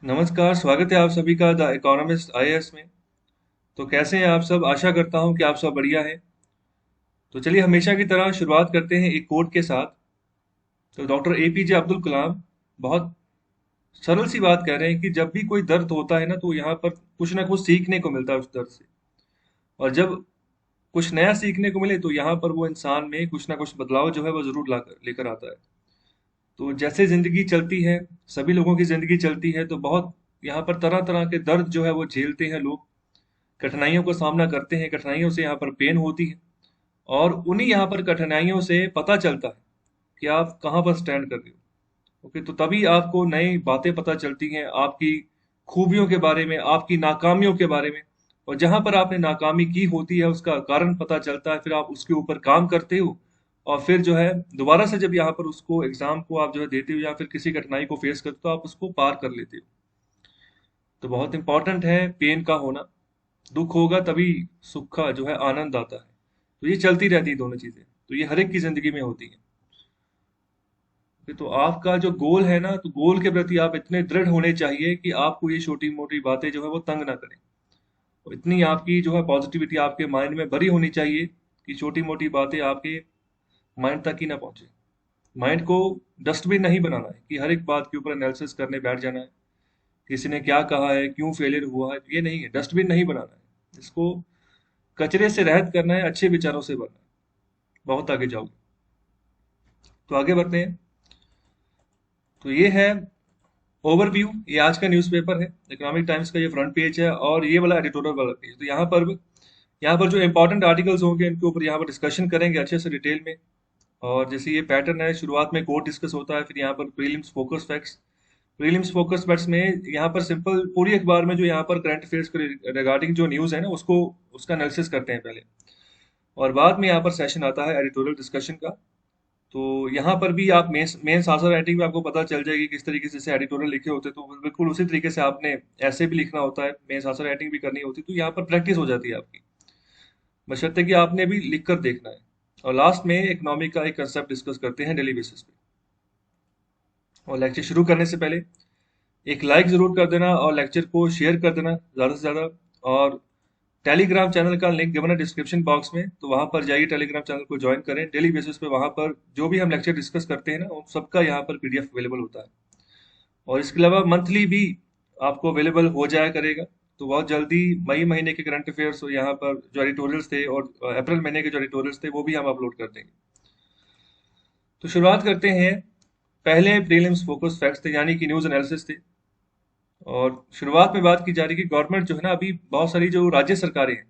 नमस्कार, स्वागत है आप सभी का द इकोनॉमिस्ट आईएएस में। तो कैसे हैं आप सब? आशा करता हूं कि आप सब बढ़िया हैं। तो चलिए हमेशा की तरह शुरुआत करते हैं एक कोट के साथ। तो डॉक्टर एपीजे अब्दुल कलाम बहुत सरल सी बात कह रहे हैं कि जब भी कोई दर्द होता है ना तो यहाँ पर कुछ ना कुछ सीखने को मिलता है उस दर्द से। और जब कुछ नया सीखने को मिले तो यहाँ पर वो इंसान में कुछ ना कुछ बदलाव जो है वो जरूर लाकर लेकर आता है। तो जैसे जिंदगी चलती है, सभी लोगों की जिंदगी चलती है, तो बहुत यहाँ पर तरह तरह के दर्द जो है वो झेलते हैं लोग, कठिनाइयों का सामना करते हैं, कठिनाइयों से यहाँ पर पेन होती है। और उन्हीं यहाँ पर कठिनाइयों से पता चलता है कि आप कहाँ पर स्टैंड कर रहे हो। ओके, तो तभी आपको नई बातें पता चलती हैं, आपकी खूबियों के बारे में, आपकी नाकामियों के बारे में। और जहां पर आपने नाकामी की होती है उसका कारण पता चलता है, फिर आप उसके ऊपर काम करते हो। और फिर जो है दोबारा से जब यहाँ पर उसको एग्जाम को आप जो है देते हो या फिर किसी कठिनाई को फेस करते हो, आप उसको पार कर लेते हो। तो बहुत इंपॉर्टेंट है पेन का होना। दुख होगा तभी सुख का जो है आनंद आता है। तो ये चलती रहती है दोनों चीजें, तो ये हर एक की जिंदगी में होती है। तो आपका जो गोल है ना, तो गोल के प्रति आप इतने दृढ़ होने चाहिए कि आपको ये छोटी मोटी बातें जो है वो तंग ना करें। और इतनी आपकी जो है पॉजिटिविटी आपके माइंड में भरी होनी चाहिए कि छोटी मोटी बातें आपके माइंड तक ही ना पहुंचे। माइंड को डस्टबिन नहीं बनाना है कि हर एक बात के ऊपर एनालिसिस करने बैठ जाना है। किसी ने क्या कहा है, क्यों फेलियर हुआ है, ये नहीं है। डस्टबिन नहीं बनाना है इसको। कचरे से रहित करना है, अच्छे विचारों से भरना है। बहुत आगे जाओगे। तो आगे बढ़ते हैं। तो ये है ओवरव्यू। ये आज का न्यूज़पेपर है, इकोनॉमिक टाइम्स का। ये फ्रंट पेज है और ये वाला एडिटोरियल वाला पेज। तो यहाँ पर जो इंपॉर्टेंट आर्टिकल्स होंगे इनके ऊपर यहाँ पर डिस्कशन करेंगे अच्छे से डिटेल में। और जैसे ये पैटर्न है, शुरुआत में कोर डिस्कस होता है, फिर यहाँ पर prelims focus facts. Prelims focus facts में यहाँ पर सिंपल पूरी अखबार में जो यहाँ पर करंट अफेयर्स के रिगार्डिंग जो न्यूज़ है ना उसको उसका एनालिसिस करते हैं पहले। और बाद में यहाँ पर सेशन आता है एडिटोरियल डिस्कशन का। तो यहाँ पर भी आप मेंस मेंस आंसर राइटिंग में आपको पता चल जाएगी किस तरीके से एडिटोरियल लिखे होते हैं। तो बिल्कुल उसी तरीके से आपने ऐसे भी लिखना होता है, मेंस आंसर राइटिंग भी करनी होती है। तो यहाँ पर प्रैक्टिस हो जाती है आपकी, बशर्ते कि आपने भी लिख कर देखना है। और लास्ट में इकोनॉमी का एक कंसेप्ट डिस्कस करते हैं डेली बेसिस पे। और लेक्चर शुरू करने से पहले एक लाइक जरूर कर देना और लेक्चर को शेयर कर देना ज़्यादा से ज़्यादा। और टेलीग्राम चैनल का लिंक गिवन है डिस्क्रिप्शन बॉक्स में, तो वहां पर जाइए, टेलीग्राम चैनल को ज्वाइन करें। डेली बेसिस पे वहां पर जो भी हम लेक्चर डिस्कस करते हैं ना उन सबका यहाँ पर पीडीएफ अवेलेबल होता है। और इसके अलावा मंथली भी आपको अवेलेबल हो जाया करेगा। तो बहुत जल्दी मई महीने के करंट अफेयर्स यहाँ पर जो एडिटोरियल्स थे और अप्रैल महीने के जो एडिटोरियल्स थे वो भी हम अपलोड कर देंगे। तो शुरुआत करते हैं। पहले प्रीलिम्स फोकस फैक्ट्स थे, यानी कि न्यूज़ एनालिसिस थे। और शुरुआत में बात की जा रही है कि गवर्नमेंट जो है ना, अभी बहुत सारी जो राज्य सरकारें हैं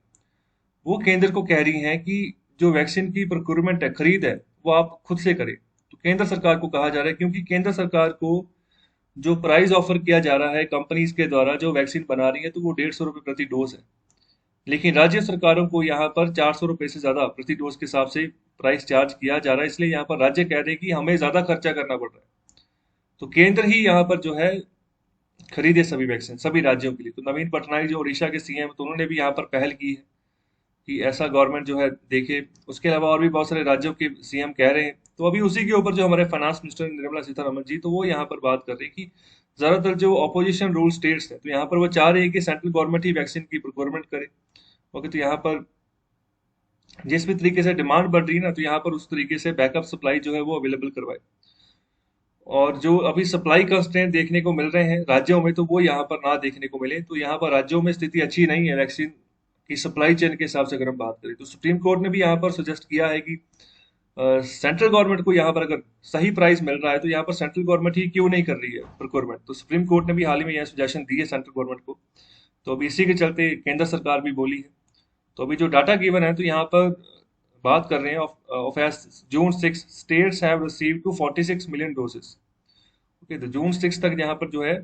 वो केंद्र को कह रही हैं कि जो वैक्सीन की प्रोक्योरमेंट है, खरीद है, वो आप खुद से करें। तो केंद्र सरकार को कहा जा रहा है, क्योंकि केंद्र सरकार को जो प्राइस ऑफर किया जा रहा है कंपनीज के द्वारा जो वैक्सीन बना रही है, तो वो 150 रुपये प्रति डोज है। लेकिन राज्य सरकारों को यहाँ पर 400 रुपये से ज्यादा प्रति डोज के हिसाब से प्राइस चार्ज किया जा रहा है। इसलिए यहाँ पर राज्य कह रहे हैं कि हमें ज्यादा खर्चा करना पड़ रहा है। तो केंद्र ही यहाँ पर जो है खरीदे सभी वैक्सीन सभी राज्यों के लिए। तो नवीन पटनायक जो उड़ीसा के सीएम, तो उन्होंने भी यहाँ पर पहल की है कि ऐसा गवर्नमेंट जो है देखे। उसके अलावा और भी बहुत सारे राज्यों के सीएम कह रहे हैं। तो अभी उसी के ऊपर जो हमारे फाइनेंस मिनिस्टर निर्मला सीतारमण जी, तो वो यहाँ पर बात कर रहे हैं कि ज्यादातर जो ऑपोजिशन रूल स्टेट्स हैं, तो यहाँ पर वो चाह रहे हैं कि सेंट्रल गवर्नमेंट ही वैक्सीन की प्रोक्योरमेंट करे। ओके, तो यहाँ पर जिस भी तरीके से डिमांड बढ़ रही है ना, तो यहाँ पर उस तरीके से बैकअप सप्लाई जो है वो अवेलेबल करवाए। और जो अभी सप्लाई कंस्ट्रेंट देखने को मिल रहे हैं राज्यों में, तो वो यहाँ पर ना देखने को मिले। तो यहाँ पर राज्यों में स्थिति अच्छी नहीं है वैक्सीन की सप्लाई चेन के हिसाब से अगर हम बात करें। तो सुप्रीम कोर्ट ने भी यहाँ पर सजेस्ट किया है कि सेंट्रल गवर्नमेंट को यहाँ पर अगर सही प्राइस मिल रहा है तो यहाँ पर सेंट्रल गवर्नमेंट ही क्यों नहीं कर रही है प्रोक्योरमेंट। तो सुप्रीम कोर्ट ने भी हाल ही में यह सजेशन दी है सेंट्रल गवर्नमेंट को। तो अभी इसी के चलते केंद्र सरकार भी बोली है। तो अभी जो डाटा गिवन है, तो यहाँ पर बात कर रहे हैं of as June 6 states have received to 46 million doses. Okay, तो जून 6 तक यहाँ पर जो है,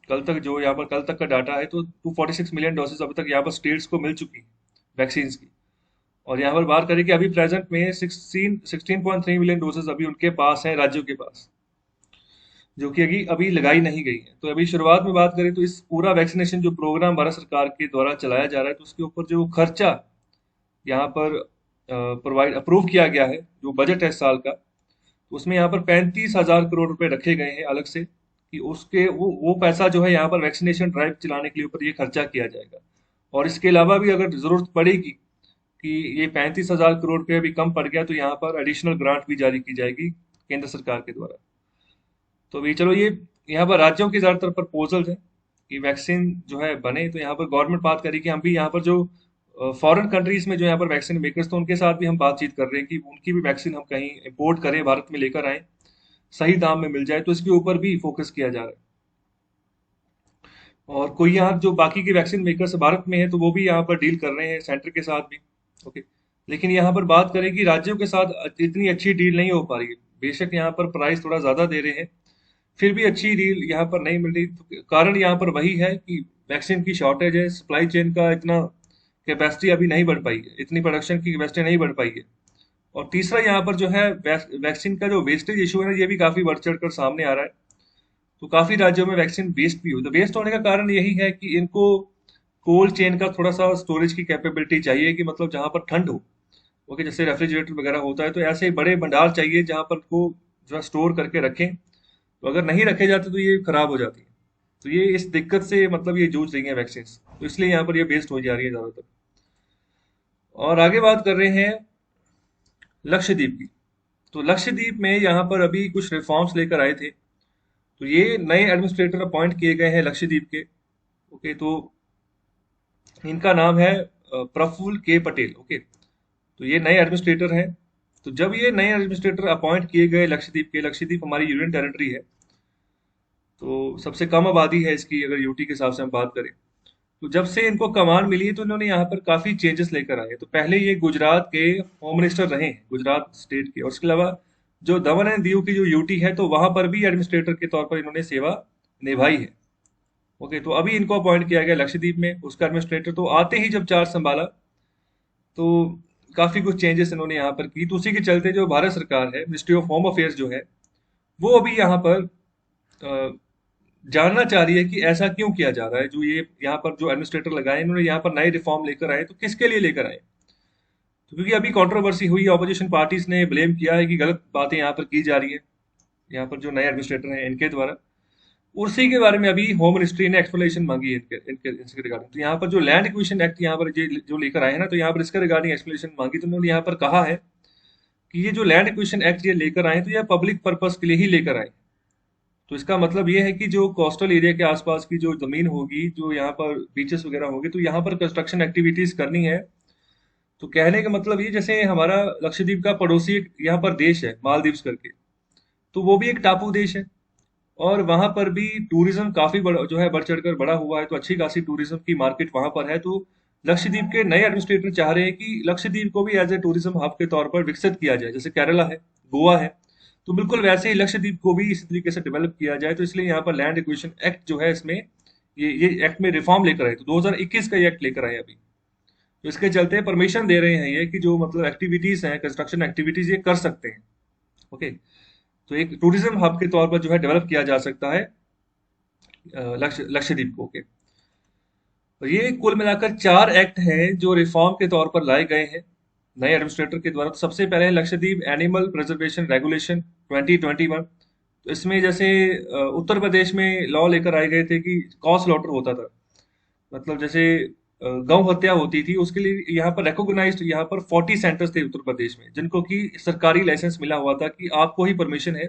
कल तक जो यहाँ पर कल तक का डाटा है, तो 246 मिलियन डोसेज अभी तक यहाँ पर स्टेट्स को मिल चुकी है वैक्सीन की। और यहाँ पर बात करें कि अभी प्रेजेंट में 16.3 मिलियन डोसेज अभी उनके पास हैं, राज्यों के पास, जो कि अभी अभी लगाई नहीं गई है। तो अभी शुरुआत में बात करें तो इस पूरा वैक्सीनेशन जो प्रोग्राम भारत सरकार के द्वारा चलाया जा रहा है, तो उसके ऊपर जो खर्चा यहाँ पर प्रोवाइड अप्रूव किया गया है, जो बजट है इस साल का, तो उसमें यहाँ पर 35,000 करोड़ रुपए रखे गए हैं अलग से कि उसके वो पैसा जो है यहाँ पर वैक्सीनेशन ड्राइव चलाने के लिए ऊपर ये खर्चा किया जाएगा। और इसके अलावा भी अगर जरूरत पड़ेगी कि ये 35,000 करोड़ रुपये भी कम पड़ गया तो यहाँ पर एडिशनल ग्रांट भी जारी की जाएगी केंद्र सरकार के द्वारा। तो भी चलो, ये यहाँ पर राज्यों के ज्यादातर प्रपोजल है कि वैक्सीन जो है बने, तो यहाँ पर गवर्नमेंट बात करी कि हम भी यहाँ पर जो फॉरेन कंट्रीज में जो यहाँ पर वैक्सीन मेकर्स तो उनके साथ भी हम बातचीत कर रहे हैं कि उनकी भी वैक्सीन हम कहीं इंपोर्ट करें, भारत में लेकर आए, सही दाम में मिल जाए, तो इसके ऊपर भी फोकस किया जा रहा है। और कोई यहाँ जो बाकी के वैक्सीन मेकर्स भारत में है तो वो भी यहाँ पर डील कर रहे हैं सेंटर के साथ भी। ओके। लेकिन यहाँ पर बात करें कि राज्यों के साथ इतनी अच्छी डील नहीं हो पा रही है। बेशक यहाँ पर प्राइस थोड़ा ज्यादा दे रहे हैं, फिर भी अच्छी डील यहाँ पर नहीं मिल रही। तो कारण यहाँ पर वही है कि वैक्सीन की शॉर्टेज है, सप्लाई चेन का इतना कैपेसिटी अभी नहीं बढ़ पाई है, इतनी प्रोडक्शन की कैपेसिटी नहीं बढ़ पाई है। और तीसरा यहाँ पर जो है वैक्सीन का जो वेस्टेज इशू है ना, ये भी काफी बढ़ चढ़ कर सामने आ रहा है। तो काफी राज्यों में वैक्सीन वेस्ट भी हुई। तो वेस्ट होने का कारण यही है कि इनको कोल्ड चेन का थोड़ा सा स्टोरेज की कैपेबिलिटी चाहिए, कि मतलब जहां पर ठंड हो, ओके, जैसे रेफ्रिजरेटर वगैरह होता है, तो ऐसे बड़े भंडार चाहिए जहां पर को जो है स्टोर करके रखें। तो अगर नहीं रखे जाते तो ये खराब हो जाती है। तो ये इस दिक्कत से मतलब ये जूझ रही है वैक्सीन, तो इसलिए यहाँ पर ये वेस्ट हो जा रही है ज्यादातर। और आगे बात कर रहे हैं लक्षद्वीप की। तो लक्षद्वीप में यहाँ पर अभी कुछ रिफॉर्म्स लेकर आए थे। तो ये नए एडमिनिस्ट्रेटर अपॉइंट किए गए हैं लक्षद्वीप के। ओके। तो इनका नाम है प्रफुल्ल के पटेल। ओके। तो ये नए एडमिनिस्ट्रेटर हैं। तो जब ये नए एडमिनिस्ट्रेटर अपॉइंट किए गए लक्षद्वीप के, लक्षद्वीप हमारी यूनियन टेरिटरी है, तो सबसे कम आबादी है इसकी अगर यूटी के हिसाब से हम बात करें। तो जब से इनको कमान मिली है तो इन्होंने यहाँ पर काफी चेंजेस लेकर आए हैं। तो पहले ये गुजरात के होम मिनिस्टर रहे हैं, गुजरात स्टेट के। और उसके अलावा जो दमन एंड दीव की जो यूटी है, तो वहां पर भी एडमिनिस्ट्रेटर के तौर पर इन्होंने सेवा निभाई है। ओके। तो अभी इनको अपॉइंट किया गया लक्षद्वीप में, उसका एडमिनिस्ट्रेटर तो आते ही जब चार्ज संभाला तो काफी कुछ चेंजेस इन्होंने यहाँ पर की। तो उसी के चलते जो भारत सरकार है, मिनिस्ट्री ऑफ होम अफेयर्स जो है, वो अभी यहाँ पर अ, जानना चाह रही है कि ऐसा क्यों किया जा रहा है। जो ये यहाँ पर जो एडमिनिस्ट्रेटर लगाए, इन्होंने यहाँ पर नए रिफॉर्म लेकर आए, तो किसके लिए लेकर आए। तो क्योंकि अभी कंट्रोवर्सी हुई, ऑपोजिशन पार्टीज ने ब्लेम किया है कि गलत बातें यहाँ पर की जा रही है, यहाँ पर जो नए एडमिनिस्ट्रेटर हैं इनके द्वारा। उसी के बारे में अभी होम मिनिस्ट्री ने एक्सप्लेनेशन मांगी है इनके रिगार्डिंग। तो यहाँ पर जो लैंड एक्विजिशन एक्ट यहाँ पर जो लेकर आए हैं ना, तो यहाँ पर इसके रिगार्डिंग एक्सप्लेनेशन मांगी। तो उन्होंने यहाँ पर कहा है कि ये जो लैंड एक्विजिशन एक्ट ये लेकर आए, तो ये पब्लिक पर्पस के लिए ही लेकर आए। तो इसका मतलब ये है कि जो कोस्टल एरिया के आसपास की जो जमीन होगी, जो यहाँ पर बीचेस वगैरह होंगे, तो यहाँ पर कंस्ट्रक्शन एक्टिविटीज करनी है। तो कहने का मतलब ये, जैसे हमारा लक्षद्वीप का पड़ोसी एक यहाँ पर देश है मालदीव्स करके, तो वो भी एक टापू देश है। और वहां पर भी टूरिज्म काफी बड़ा जो है बढ़ चढ़कर बड़ा हुआ है, तो अच्छी खासी टूरिज्म की मार्केट वहां पर है। तो लक्षद्वीप के नए एडमिनिस्ट्रेटर चाह रहे हैं कि लक्षद्वीप को भी एज ए टूरिज्म हब के तौर पर विकसित किया जाए, जैसे केरला है, गोवा है। तो बिल्कुल वैसे ही लक्षद्वीप को भी इसी तरीके से डेवलप किया जाए। तो इसलिए यहाँ पर लैंड एक्विजिशन एक्ट जो है, इसमें ये एक्ट में रिफॉर्म लेकर आए। तो 2021 का ये एक्ट लेकर आए अभी। तो इसके चलते परमिशन दे रहे हैं ये कि जो मतलब एक्टिविटीज हैं, कंस्ट्रक्शन एक्टिविटीज, ये कर सकते हैं। ओके। तो एक टूरिज्म हब के तौर पर जो है डेवलप किया जा सकता है लक्षद्वीप को। ओके। तो ये कुल मिलाकर 4 एक्ट हैं जो रिफॉर्म के तौर पर लाए गए हैं नए एडमिनिस्ट्रेटर के द्वारा। तो सबसे पहले है लक्षद्वीप एनिमल प्रिजर्वेशन रेगुलेशन 2021। तो इसमें जैसे उत्तर प्रदेश में लॉ लेकर आए गए थे कि कॉ स्लॉटर होता था, मतलब जैसे गौ हत्या होती थी, उसके लिए यहाँ पर रिकॉग्नाइज्ड यहाँ पर 40 सेंटर्स थे उत्तर प्रदेश में, जिनको की सरकारी लाइसेंस मिला हुआ था कि आपको ही परमिशन है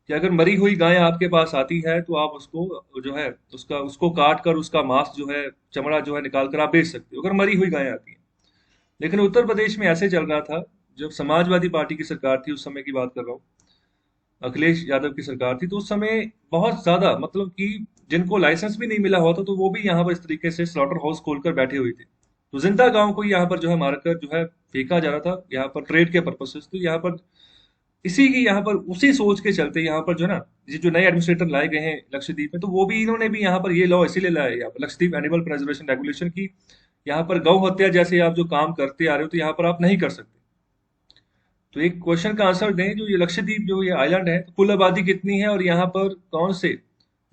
कि अगर मरी हुई गाय आपके पास आती है तो आप उसको जो है उसको काट कर उसका मांस जो है, चमड़ा जो है निकाल कर आप बेच सकते हो, अगर मरी हुई गाय आती है। लेकिन उत्तर प्रदेश में ऐसे चल रहा था, जब समाजवादी पार्टी की सरकार थी, उस समय की बात कर रहा हूँ, अखिलेश यादव की सरकार थी, तो उस समय बहुत ज्यादा मतलब कि जिनको लाइसेंस भी नहीं मिला हुआ था, तो वो भी यहाँ पर इस तरीके से स्लॉटर हाउस खोलकर बैठे हुए थे। तो जिंदा गांव को यहाँ पर जो है मारकर जो है फेंका जा रहा था, यहाँ पर ट्रेड के पर्पज से। तो यहाँ पर इसी की यहाँ पर उसी सोच के चलते यहाँ पर जो है ना, ये जो नए एडमिनिस्ट्रेटर लाए गए हैं लक्षद्वीप में, तो वो भी इन्होंने भी यहाँ पर ये लॉ इसीलिए लाया है यहाँ पर लक्षद्वीप एनिमल प्रिजर्वेशन रेगुलेशन की। यहाँ पर गौ हत्या जैसे आप जो काम करते आ रहे हो, तो यहाँ पर आप नहीं कर सकते। तो एक क्वेश्चन का आंसर दें, जो ये लक्षद्वीप जो ये आइलैंड है, तो कुल आबादी कितनी है और यहाँ पर कौन से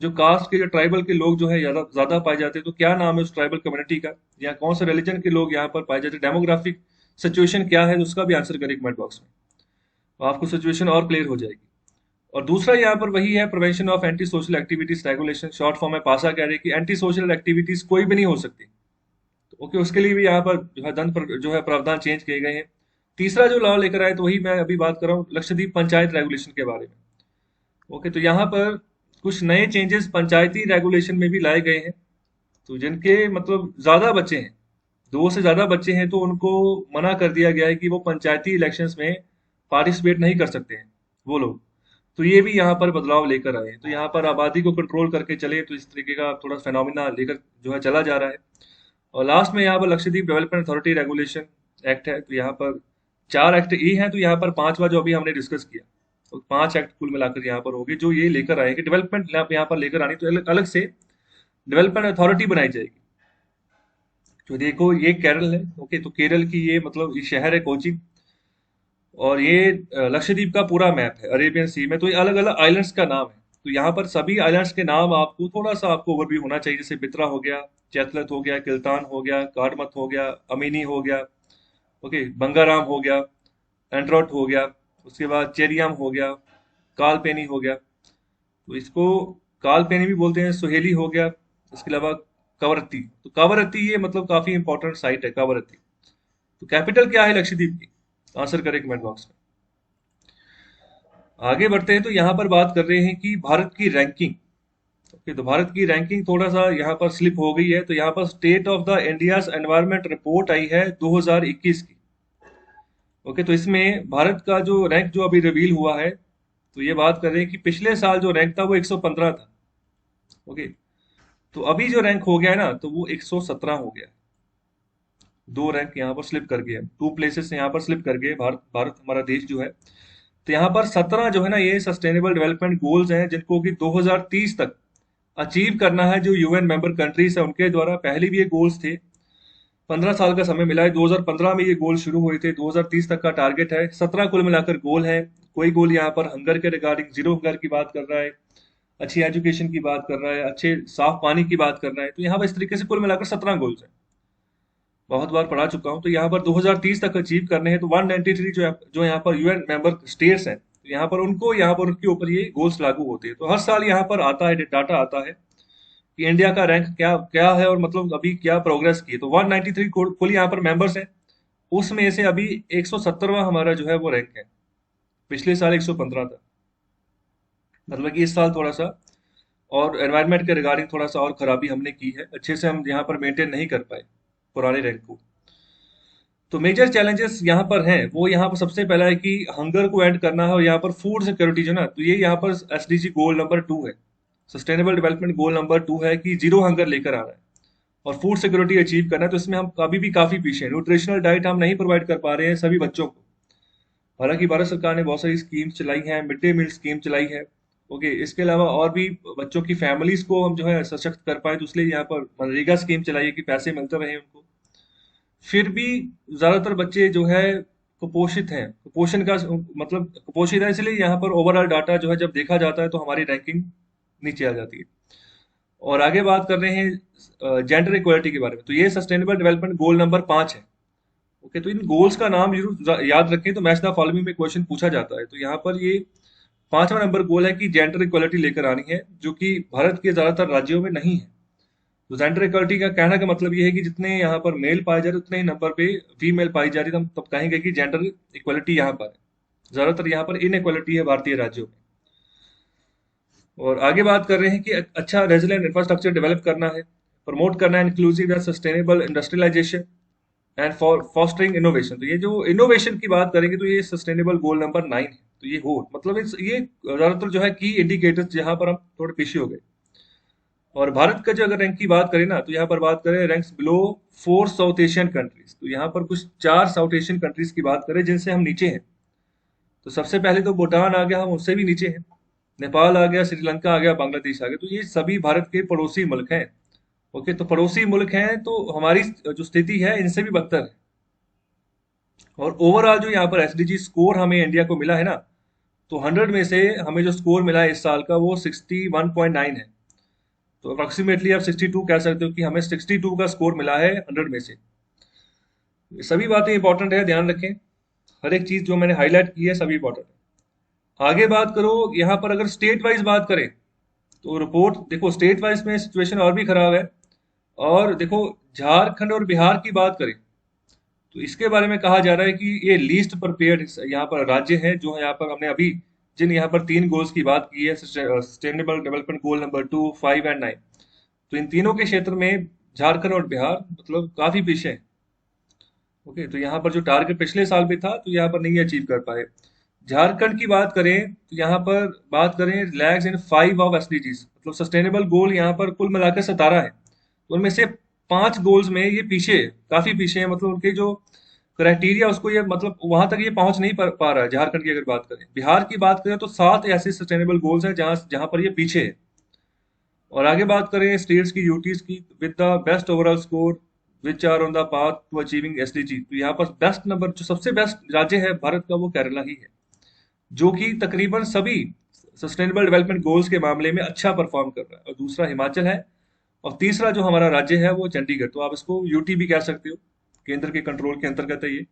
जो कास्ट के, जो ट्राइबल के लोग जो है ज्यादा ज्यादा पाए जाते हैं, तो क्या नाम है उस ट्राइबल कम्युनिटी का, या कौन से रिलीजन के लोग यहाँ पर पाए जाते हैं, डेमोग्राफिक सिचुएशन क्या है, उसका भी आंसर करें कमेंट बॉक्स में, तो आपको सिचुएशन और क्लियर हो जाएगी। और दूसरा यहाँ पर वही है, prevention of anti social activities regulation, short form में पासा कह रहे हैं कि एंटी सोशल एक्टिविटीज कोई भी नहीं हो सकती। तो ओके, उसके लिए भी यहाँ पर जो है जो है प्रावधान चेंज किए गए हैं। तीसरा जो लॉ लेकर आए तो वही मैं अभी बात कर रहा हूँ, लक्षद्वीप पंचायत रेगुलेशन के बारे में। ओके, तो यहाँ पर कुछ नए चेंजेस पंचायती रेगुलेशन में भी लाए गए हैं। तो जिनके मतलब ज्यादा बच्चे हैं, दो से ज्यादा बच्चे हैं, तो उनको मना कर दिया गया है कि वो पंचायती इलेक्शंस में पार्टिसिपेट नहीं कर सकते हैं वो लोग। तो ये भी यहाँ पर बदलाव लेकर आए हैं। तो यहाँ पर आबादी को कंट्रोल करके चले, तो इस तरीके का थोड़ा फेनोमिना लेकर जो है चला जा रहा है। और लास्ट में यहाँ पर Lakshadweep development authority regulation act है। तो यहाँ पर 4 एक्ट ये हैं, तो यहाँ पर पांचवा जो अभी हमने डिस्कस किया, तो 5 एक्ट कुल मिलाकर यहाँ पर होंगे जो ये लेकर आए कि डेवलपमेंट यहाँ पर लेकर आनी, तो अलग अलग से डेवलपमेंट अथॉरिटी बनाई जाएगी। तो देखो ये केरल है। ओके, तो केरल की ये मतलब ये शहर है कोची, और ये लक्षद्वीप का पूरा मैप है अरेबियन सी में। तो ये अलग अलग आइलैंड्स का नाम है। तो यहाँ पर सभी आइलैंड्स के नाम आपको थोड़ा सा आपको ओवरव्यू होना चाहिए, जैसे बित्रा हो गया, चैतलत हो गया, किल्तान हो गया, काटमत हो गया, अमीनी हो गया, ओके, बंगाराम हो गया, एंड्रोट हो गया, उसके बाद चेरियाम हो गया, कालपेनी हो गया, तो इसको कालपेनी भी बोलते हैं, सुहेली हो गया, इसके अलावा कवरत्ती। तो कवरत्ती ये मतलब काफी इंपॉर्टेंट साइट है कवरत्ती। तो कैपिटल क्या है लक्षद्वीप की, आंसर करें कमेंट बॉक्स में। आगे बढ़ते हैं, तो यहाँ पर बात कर रहे हैं कि भारत की रैंकिंग। ओके, तो भारत की रैंकिंग थोड़ा सा यहाँ पर स्लिप हो गई है। तो यहाँ पर state of the India's environment report आई है 2021 की। ओके, तो इसमें भारत का जो रैंक जो अभी रिवील हुआ है, तो ये बात कर रहे हैं कि पिछले साल जो रैंक था वो 115 था। ओके, तो अभी जो रैंक हो गया है ना, तो वो 117 हो गया। 2 रैंक यहाँ पर स्लिप कर गए, 2 प्लेसेस यहाँ पर स्लिप कर गए। भारत भारत हमारा देश जो है, तो यहाँ पर 17 जो है ना, ये सस्टेनेबल डेवलपमेंट गोल्स हैं जिनको कि 2030 तक अचीव करना है। जो यूएन मेंबर कंट्रीज है उनके द्वारा पहले भी ये गोल्स थे। 15 साल का समय मिला है, 2015 में ये गोल शुरू हुए थे, 2030 तक का टारगेट है। 17 कुल मिलाकर गोल है। कोई गोल यहाँ पर हंगर के रिगार्डिंग जीरो हंगर की बात कर रहा है, अच्छी एजुकेशन की बात कर रहा है, अच्छे साफ पानी की बात कर रहा है। तो यहाँ पर इस तरीके से कुल मिलाकर 17 गोल्स हैं। बहुत बार पढ़ा चुका हूँ। तो यहाँ पर 2030 तक अचीव करने हैं। तो 193 जो यहाँ पर यूएन मेंबर स्टेट्स हैं, तो यहाँ पर उनको यहाँ पर उनके ऊपर ये गोल्स लागू होते हैं। तो हर साल यहाँ पर आता है डाटा आता है कि इंडिया का रैंक क्या क्या है और मतलब अभी क्या प्रोग्रेस की है। तो 193 कुल यहाँ पर मेंबर्स हैं, उसमें से अभी 170वां हमारा जो है वो रैंक है। पिछले साल 115 था, मतलब कि इस साल थोड़ा सा और एनवायरनमेंट के रिगार्डिंग थोड़ा सा और खराबी हमने की है, अच्छे से हम यहाँ पर मेंटेन नहीं कर पाए पुराने रैंक को। तो मेजर चैलेंजेस यहाँ पर हैं, वो यहाँ पर सबसे पहला है कि हंगर को एंड करना है, और यहाँ पर फूड सिक्योरिटी जो ना, तो ये यहाँ पर एसडीजी गोल नंबर 2 है, सस्टेनेबल डेवलपमेंट गोल नंबर 2 है कि जीरो हंगर लेकर आना है और फूड सिक्योरिटी अचीव करना है। तो इसमें हम अभी भी काफी पीछे हैं। न्यूट्रिशनल डाइट हम नहीं प्रोवाइड कर पा रहे हैं सभी बच्चों को। हालांकि भारत सरकार ने बहुत सारी स्कीम चलाई है, मिड डे मील स्कीम चलाई है। ओके, इसके अलावा और भी बच्चों की फैमिलीज को हम जो है सशक्त कर पाए, तो इसलिए यहाँ पर मनरेगा स्कीम चलाई है कि पैसे मिलते रहे उनको। फिर भी ज्यादातर बच्चे जो है कुपोषित हैं। कुपोषण का मतलब कुपोषित है, इसलिए यहाँ पर ओवरऑल डाटा जो है जब देखा जाता है तो हमारी रैंकिंग नीचे आ जाती है। और आगे बात कर रहे हैं जेंडर इक्वालिटी के बारे में। तो ये सस्टेनेबल डेवलपमेंट गोल नंबर 5 है। ओके, तो इन गोल्स का नाम जरूर याद रखें। तो मैच द फॉलोइंग में क्वेश्चन पूछा जाता है। तो यहाँ पर ये 5वां नंबर गोल है कि जेंडर इक्वालिटी लेकर आनी है, जो कि भारत के ज्यादातर राज्यों में नहीं है। तो जेंडर इक्वालिटी का कहने का मतलब ये है कि जितने यहाँ पर मेल पाए जा रहे उतने ही नंबर पे फीमेल पाई जा रही है, तो हम तब कहेंगे कि जेंडर इक्वालिटी यहाँ पर है। ज्यादातर यहाँ पर इनइक्वालिटी है भारतीय राज्यों में। और आगे बात कर रहे हैं कि अच्छा रेजिलिएंट इंफ्रास्ट्रक्चर डेवलप करना है, प्रमोट करना है inclusive and sustainable industrialisation and for fostering innovation. तो ये जो इनोवेशन की बात करेंगे तो ये सस्टेनेबल गोल नंबर 9 है। तो ये हो मतलब ये ज्यादातर जो है की इंडिकेटर्स जहां पर हम थोड़े पीछे हो गए। और भारत का जो अगर रैंक की बात करें ना, तो यहाँ पर बात करें ranks below 4 south Asian countries. तो यहाँ पर कुछ 4 साउथ एशियन कंट्रीज की बात करें जिनसे हम नीचे हैं। तो सबसे पहले तो भूटान आ गया, हम उससे भी नीचे हैं। नेपाल आ गया, श्रीलंका आ गया, बांग्लादेश आ गया। तो ये सभी भारत के पड़ोसी मुल्क हैं। ओके, तो पड़ोसी मुल्क हैं, तो हमारी जो स्थिति है इनसे भी बदतर है। और ओवरऑल जो यहाँ पर एसडीजी स्कोर हमें इंडिया को मिला है ना, तो 100 में से हमें जो स्कोर मिला है इस साल का वो 61.9 है। तो अप्रोक्सीमेटली आप 62 कह सकते हो कि हमें 62 का स्कोर मिला है 100 में से। ये सभी बातें इंपॉर्टेंट है, ध्यान रखें। हर एक चीज जो मैंने हाईलाइट की है सभी इंपॉर्टेंट है। आगे बात करो, यहाँ पर अगर स्टेट वाइज बात करें तो रिपोर्ट देखो, स्टेट वाइज में सिचुएशन और भी खराब है। और देखो, झारखंड और बिहार की बात करें तो इसके बारे में कहा जा रहा है कि ये लीस्ट प्रिपेयर्ड यहाँ पर राज्य है, जो यहाँ पर हमने अभी जिन यहाँ पर 3 गोल्स की बात की है, sustainable development goal number 2, 5 and 9, तो इन तीनों के क्षेत्र में झारखंड और बिहार मतलब काफी पीछे है। ओके, तो यहाँ पर जो टारगेट पिछले साल भी था तो यहाँ पर नहीं अचीव कर पाए। झारखंड की बात करें तो यहाँ पर बात करें लैग्स इन 5 ऑफ एसडीजीज, मतलब सस्टेनेबल गोल यहाँ पर कुल मिलाकर 17 है, तो उनमें से 5 गोल्स में ये पीछे है, काफी पीछे है। मतलब उनके जो क्राइटेरिया उसको ये मतलब वहां तक ये पहुंच नहीं पा रहा है। झारखंड की अगर बात करें, बिहार की बात करें तो 7 ऐसे सस्टेनेबल गोल्स हैं जहां जहां पर ये पीछे है। और आगे बात करें स्टेट्स की यूटीज की, with the best overall score which are on the path to achieving SDG, तो यहाँ पर बेस्ट नंबर, जो सबसे बेस्ट राज्य है भारत का, वो केरला ही है, जो कि तकरीबन सभी सस्टेनेबल डेवलपमेंट गोल्स के मामले में अच्छा परफॉर्म कर रहा है। और दूसरा हिमाचल है, और तीसरा जो हमारा राज्य है वो चंडीगढ़, तो आप इसको यूटी भी कह सकते हो, केंद्र के कंट्रोल के अंतर्गत है ये।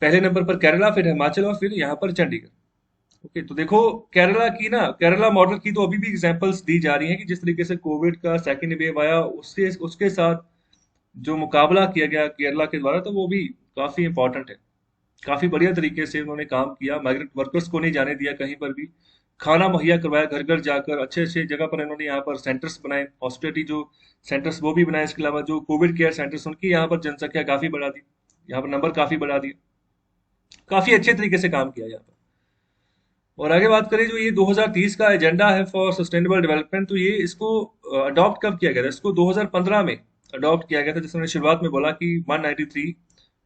पहले नंबर पर केरला, फिर हिमाचल, और फिर यहाँ पर चंडीगढ़। ओके, तो देखो, केरला की ना, केरला मॉडल की तो अभी भी एग्जांपल्स दी जा रही हैं कि जिस तरीके से कोविड का सेकेंड वेव आया, उससे उसके साथ जो मुकाबला किया गया केरला के द्वारा, तो वो भी काफी इंपॉर्टेंट है। काफी बढ़िया तरीके से उन्होंने काम किया, माइग्रेंट वर्कर्स को नहीं जाने दिया कहीं पर भी, खाना मुहैया करवाया घर घर जाकर, अच्छे अच्छे जगह पर इन्होंने यहाँ पर सेंटर्स बनाए, हॉस्पिटलिटी जो सेंटर्स वो भी बनाए। इसके अलावा जो कोविड केयर सेंटर्स, उनकी यहाँ पर जनसंख्या काफी बढ़ा दी, यहाँ पर नंबर काफी बढ़ा दिया। काफी अच्छे तरीके से काम किया यहाँ पर। और आगे बात करें, जो ये 2030 का एजेंडा है फॉर सस्टेनेबल डेवलपमेंट, तो ये इसको अडॉप्ट कब किया गया था? इसको 2015 में अडॉप्ट किया गया था। जैसे मैंने शुरुआत में बोला कि 193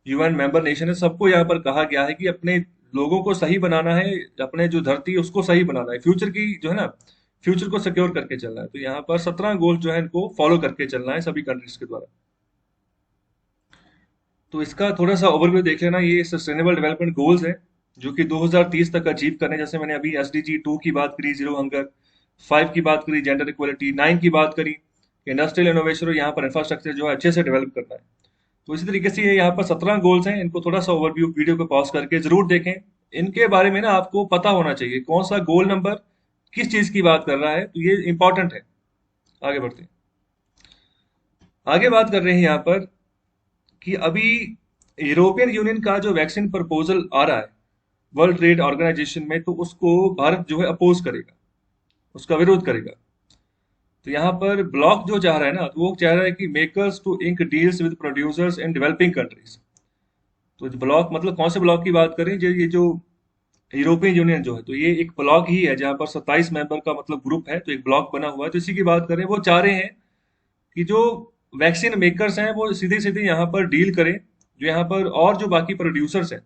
यूएन मेंबर नेशन है, सबको यहाँ पर कहा गया है कि अपने लोगों को सही बनाना है, अपने जो धरती है उसको सही बनाना है, फ्यूचर की जो है ना, फ्यूचर को सिक्योर करके चलना है। तो यहाँ पर 17 गोल जो है इनको फॉलो करके चलना है सभी कंट्रीज के द्वारा। तो इसका थोड़ा सा ओवरव्यू देख लेना, ये सस्टेनेबल डेवलपमेंट गोल्स है जो कि 2030 तक अचीव करने। जैसे मैंने अभी एसडीजी 2 की बात करी, जीरो हंगर, 5 की बात करी, जेंडर इक्वलिटी, 9 की बात करी, इंडस्ट्रियल इनोवेशन, और यहाँ पर इंफ्रास्ट्रक्चर जो है अच्छे से डेवलप करना है। तो इसी तरीके से ये यहाँ पर 17 गोल्स हैं, इनको थोड़ा सा ओवरव्यू वीडियो को पॉज करके जरूर देखें। इनके बारे में ना आपको पता होना चाहिए कौन सा गोल नंबर किस चीज की बात कर रहा है, तो ये इंपॉर्टेंट है। आगे बढ़ते हैं। आगे बात कर रहे हैं यहाँ पर कि अभी यूरोपियन यूनियन का जो वैक्सीन प्रपोजल आ रहा है वर्ल्ड ट्रेड ऑर्गेनाइजेशन में, तो उसको भारत जो है अपोज करेगा, उसका विरोध करेगा। तो यहाँ पर ब्लॉक जो चाह रहा है ना, तो वो चाह रहा है कि makers to ink deals with producers in developing countries. तो ब्लॉक मतलब कौन से ब्लॉक की बात करें? जो ये जो यूरोपियन यूनियन जो है, तो ये एक ब्लॉक ही है जहाँ पर 27 मेंबर का मतलब ग्रुप है, तो एक ब्लॉक बना हुआ है। तो इसी की बात करें, वो चाह रहे हैं कि जो वैक्सीन मेकर्स हैं वो सीधे सीधे यहाँ पर डील करें, जो यहाँ पर और जो बाकी प्रोड्यूसर्स हैं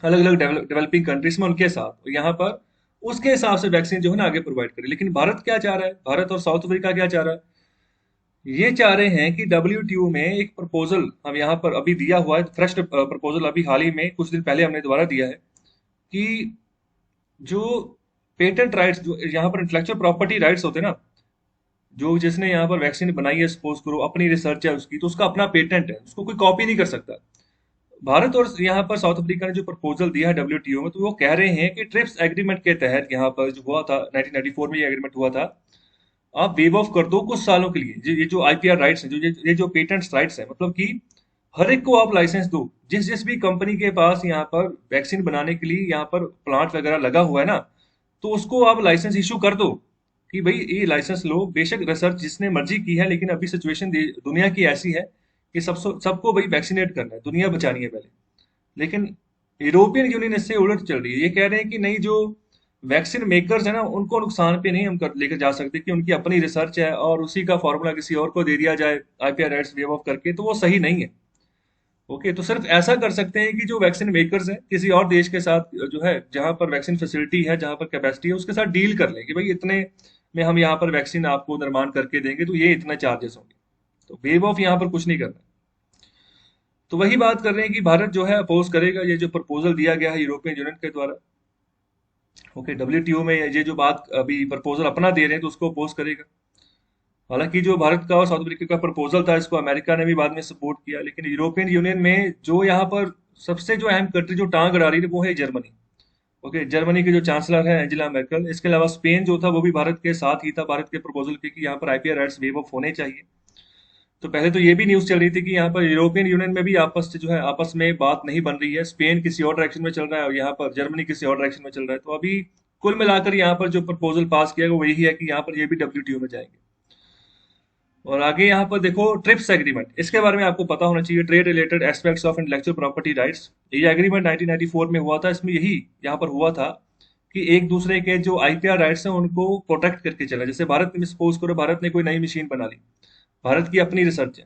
अलग अलग डेवलपिंग कंट्रीज में, उनके साथ, और यहाँ पर उसके हिसाब से वैक्सीन जो है ना आगे प्रोवाइड करें। लेकिन भारत क्या चाह रहा है, भारत और साउथ अफ्रीका क्या चाह रहा है? ये चाह रहे हैं कि डब्ल्यूटीओ में एक प्रपोजल हम यहाँ पर अभी दिया हुआ है, फ्रेश प्रपोजल अभी हाल ही में कुछ दिन पहले हमने दोबारा दिया है, कि जो पेटेंट राइट्स, जो यहाँ पर इंटेलेक्चुअल प्रॉपर्टी राइट्स होते हैं ना, जो जिसने यहाँ पर वैक्सीन बनाई है, सपोज करो अपनी रिसर्च है उसकी, तो उसका अपना पेटेंट है, उसको कोई कॉपी नहीं कर सकता। भारत और यहाँ पर साउथ अफ्रीका ने जो प्रपोजल दिया है डब्ल्यूटीओ में, तो वो कह रहे हैं कि ट्रिप्स एग्रीमेंट के तहत यहाँ पर जो हुआ था 1994 में, ये एग्रीमेंट हुआ था, आप वेव ऑफ कर दो कुछ सालों के लिए। ये जो आईपीआर राइट्स हैं, जो ये जो पेटेंट्स राइट्स हैं, मतलब कि हर एक को आप लाइसेंस दो। जिस जिस भी कंपनी के पास यहाँ पर वैक्सीन बनाने के लिए यहाँ पर प्लांट वगैरह लगा हुआ है ना, तो उसको आप लाइसेंस इशू कर दो कि भाई ये लाइसेंस लो। बेशक रिसर्च जिसने मर्जी की है, लेकिन अभी सिचुएशन दुनिया की ऐसी है कि सबको भाई वैक्सीनेट करना है, दुनिया बचानी है पहले। लेकिन यूरोपियन यूनियन इससे उलट चल रही है, ये कह रहे हैं कि नहीं, जो वैक्सीन मेकर्स है ना, उनको नुकसान पे नहीं हम लेकर जा सकते, कि उनकी अपनी रिसर्च है और उसी का फॉर्मूला किसी और को दे दिया जाए आईपीआर राइट्स वेव ऑफ करके, तो वो सही नहीं है। ओके, तो सिर्फ ऐसा कर सकते हैं कि जो वैक्सीन मेकर्स हैं किसी और देश के साथ जो है, जहां पर वैक्सीन फैसिलिटी है, जहां पर कैपेसिटी है, उसके साथ डील कर लें कि भाई इतने में हम यहाँ पर वैक्सीन आपको निर्माण करके देंगे, तो ये इतने चार्जेस होंगे। तो वेव ऑफ यहाँ पर कुछ नहीं करना। तो वही बात कर रहे हैं कि भारत जो है अपोज करेगा ये जो प्रपोजल दिया गया है यूरोपियन यूनियन के द्वारा। ओके, डब्ल्यूटीओ में ये जो बात अभी प्रपोजल अपना दे रहे हैं, तो उसको अपोज करेगा। हालांकि जो भारत का और साउथ अफ्रीका का प्रपोजल था, इसको अमेरिका ने भी बाद में सपोर्ट किया, लेकिन यूरोपियन यूनियन में जो यहाँ पर सबसे जो अहम कंट्री जो टांग अड़ा रही है वो है जर्मनी। ओके, जर्मनी के जो चांसलर है एंजेला merkel, इसके अलावा स्पेन जो था वो भी भारत के साथ ही था, भारत के प्रपोजल के कि यहाँ पर आईपीआर राइट्स वेव ऑफ होने चाहिए। तो पहले तो ये भी न्यूज चल रही थी कि यहाँ पर यूरोपियन यूनियन में भी आपस से जो है आपस में बात नहीं बन रही है, स्पेन किसी और डायरेक्शन में चल रहा है और यहाँ पर जर्मनी किसी और डायरेक्शन में चल रहा है। तो अभी कुल मिलाकर यहाँ पर जो प्रपोजल पास किया गया वो यही है कि यहाँ पर ये भी डब्ल्यूटीओ में जाएंगे। और आगे यहाँ पर देखो ट्रिप्स एग्रीमेंट, इसके बारे में आपको पता होना चाहिए, trade related aspects of intellectual property rights. ये एग्रीमेंट 1994 में हुआ था। इसमें यही यहाँ पर हुआ था कि एक दूसरे के जो आईपीआर राइट्स हैं उनको प्रोटेक्ट करके चला। जैसे भारत में सपोज करो भारत ने कोई नई मशीन बना ली, भारत की अपनी रिसर्च है,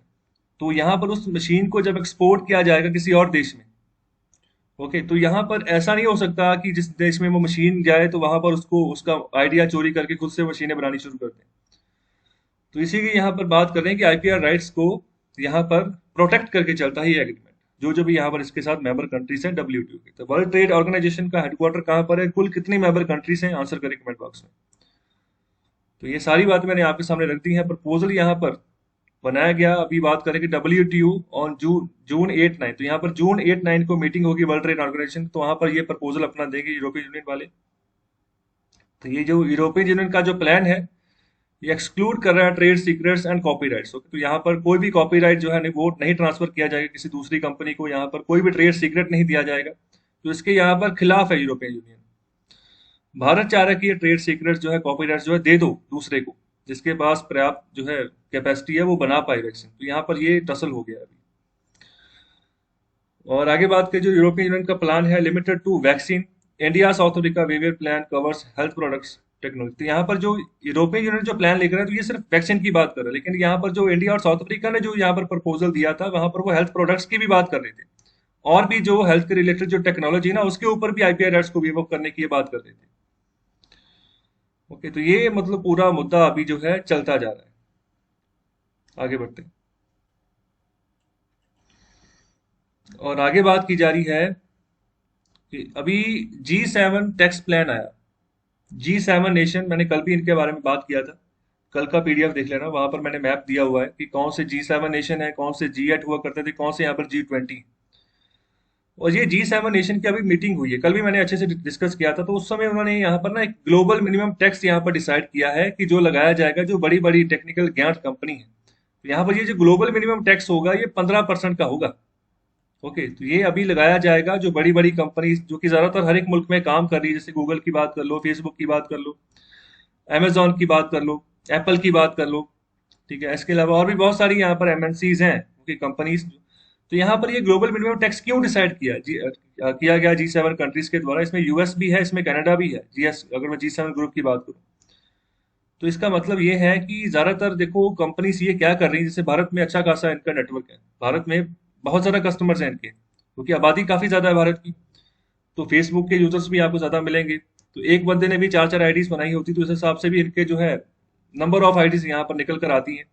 तो यहाँ पर उस मशीन को जब एक्सपोर्ट किया जाएगा किसी और देश में, ओके, तो यहाँ पर ऐसा नहीं हो सकता कि जिस देश में वो मशीन जाए तो वहां पर उसको उसका आइडिया चोरी करके खुद से मशीनें बनानी शुरू कर दें। तो इसी की यहाँ पर बात कर रहे हैं कि आईपीआर राइट्स को यहाँ पर प्रोटेक्ट करके चलता है ये एग्रीमेंट, जो भी यहाँ पर इसके साथ मेंबर कंट्रीज हैं डब्ल्यूटीओ के। तो वर्ल्ड ट्रेड ऑर्गेनाइजेशन का हेडक्वार्टर कहाँ पर है, कुल कितनी मेंबर कंट्रीज हैं, आंसर करें कमेंट बॉक्स में। तो ये सारी बातें मैंने आपके सामने रख दी हैं। प्रपोजल यहाँ पर बनाया गया। अभी बात करेंगे डब्ल्यूटीओ ऑन जून 8-9, तो यहाँ पर जून 8-9 को मीटिंग होगी वर्ल्ड ट्रेड ऑर्गेनाइजेशन, तो वहां पर ये प्रपोजल अपना देंगे यूरोपियन यूनियन वाले। तो ये जो यूरोपियन यूनियन का जो प्लान है ये एक्सक्लूड कर रहा है trade secrets and copyrights. Okay, तो यहाँ पर कोई भी कॉपीराइट जो है वो नहीं ट्रांसफर किया जाएगा किसी दूसरी कंपनी को, यहाँ पर कोई भी ट्रेड सीक्रेट नहीं दिया जाएगा, तो इसके यहाँ पर खिलाफ है यूरोपियन यूनियन। भारत चाह रहा है कि ये ट्रेड सीक्रेट्स जो है कॉपीराइट जो है दे दो दूसरे को, जिसके पास पर्याप्त जो है कैपेसिटी है वो बना पाए वैक्सीन। तो यहाँ पर ये टसल हो गया अभी। और आगे बात करें जो यूरोपियन यूनियन का प्लान है limited to vaccine, India South Africa waiver plan covers health products technology. तो यहाँ पर जो यूरोपियन यूनियन जो प्लान लेकर है तो ये सिर्फ वैक्सीन की बात कर रहा है, लेकिन यहाँ पर जो इंडिया और साउथ अफ्रीका ने जो यहाँ पर प्रपोजल दिया था वहां पर वो हेल्थ प्रोडक्ट्स की भी बात कर रहे थे, और भी जो हेल्थ के रिलेटेड जो टेक्नोलॉजी ना उसके ऊपर भी आईपीआर राइट्स को वीव करने की ये बात कर रहे थे। ओके, तो ये मतलब पूरा मुद्दा अभी जो है चलता जा रहा है। आगे बढ़ते हैं और आगे बात की जा रही है कि अभी G7 टैक्स प्लान आया। G7 नेशन, मैंने कल भी इनके बारे में बात किया था, कल का पीडीएफ देख लेना, वहां पर मैंने मैप दिया हुआ है कि कौन से G7 नेशन है, कौन से G8 हुआ करते थे, कौन से यहाँ पर G20। और ये G7 नेशन की अभी मीटिंग हुई है, कल भी मैंने अच्छे से डिस्कस किया था। तो उस समय उन्होंने यहाँ पर ना एक ग्लोबल मिनिमम टैक्स यहाँ पर डिसाइड किया है कि जो लगाया जाएगा जो बड़ी बड़ी टेक्निकल ज्ञात कंपनी है, तो यहाँ पर ये जो ग्लोबल मिनिमम टैक्स होगा ये 15% का होगा। ओके, तो ये अभी लगाया जाएगा जो बड़ी बड़ी कंपनी जो कि ज्यादातर हर एक मुल्क में काम कर रही है, जैसे गूगल की बात कर लो, फेसबुक की बात कर लो, अमेजोन की बात कर लो, एप्पल की बात कर लो, ठीक है, इसके अलावा और भी बहुत सारी यहाँ पर एमएनसीज हैं उनकी कंपनीज। तो यहाँ पर ये ग्लोबल मिनिमम टैक्स क्यों डिसाइड किया गया G7 कंट्रीज के द्वारा। इसमें यूएस भी है, इसमें कनाडा भी है, जीएस अगर मैं G7 ग्रुप की बात करूँ तो इसका मतलब ये है कि ज्यादातर देखो कंपनीज ये क्या कर रही है, जैसे भारत में अच्छा खासा इनका नेटवर्क है, भारत में बहुत ज्यादा कस्टमर्स हैं इनके, क्योंकि आबादी काफी ज्यादा है भारत की, तो फेसबुक के यूजर्स भी आपको ज्यादा मिलेंगे। तो एक बंदे ने भी 4-4 आईडीज बनाई होती तो इस हिसाब से भी इनके जो है नंबर ऑफ आईडीज यहाँ पर निकल कर आती हैं।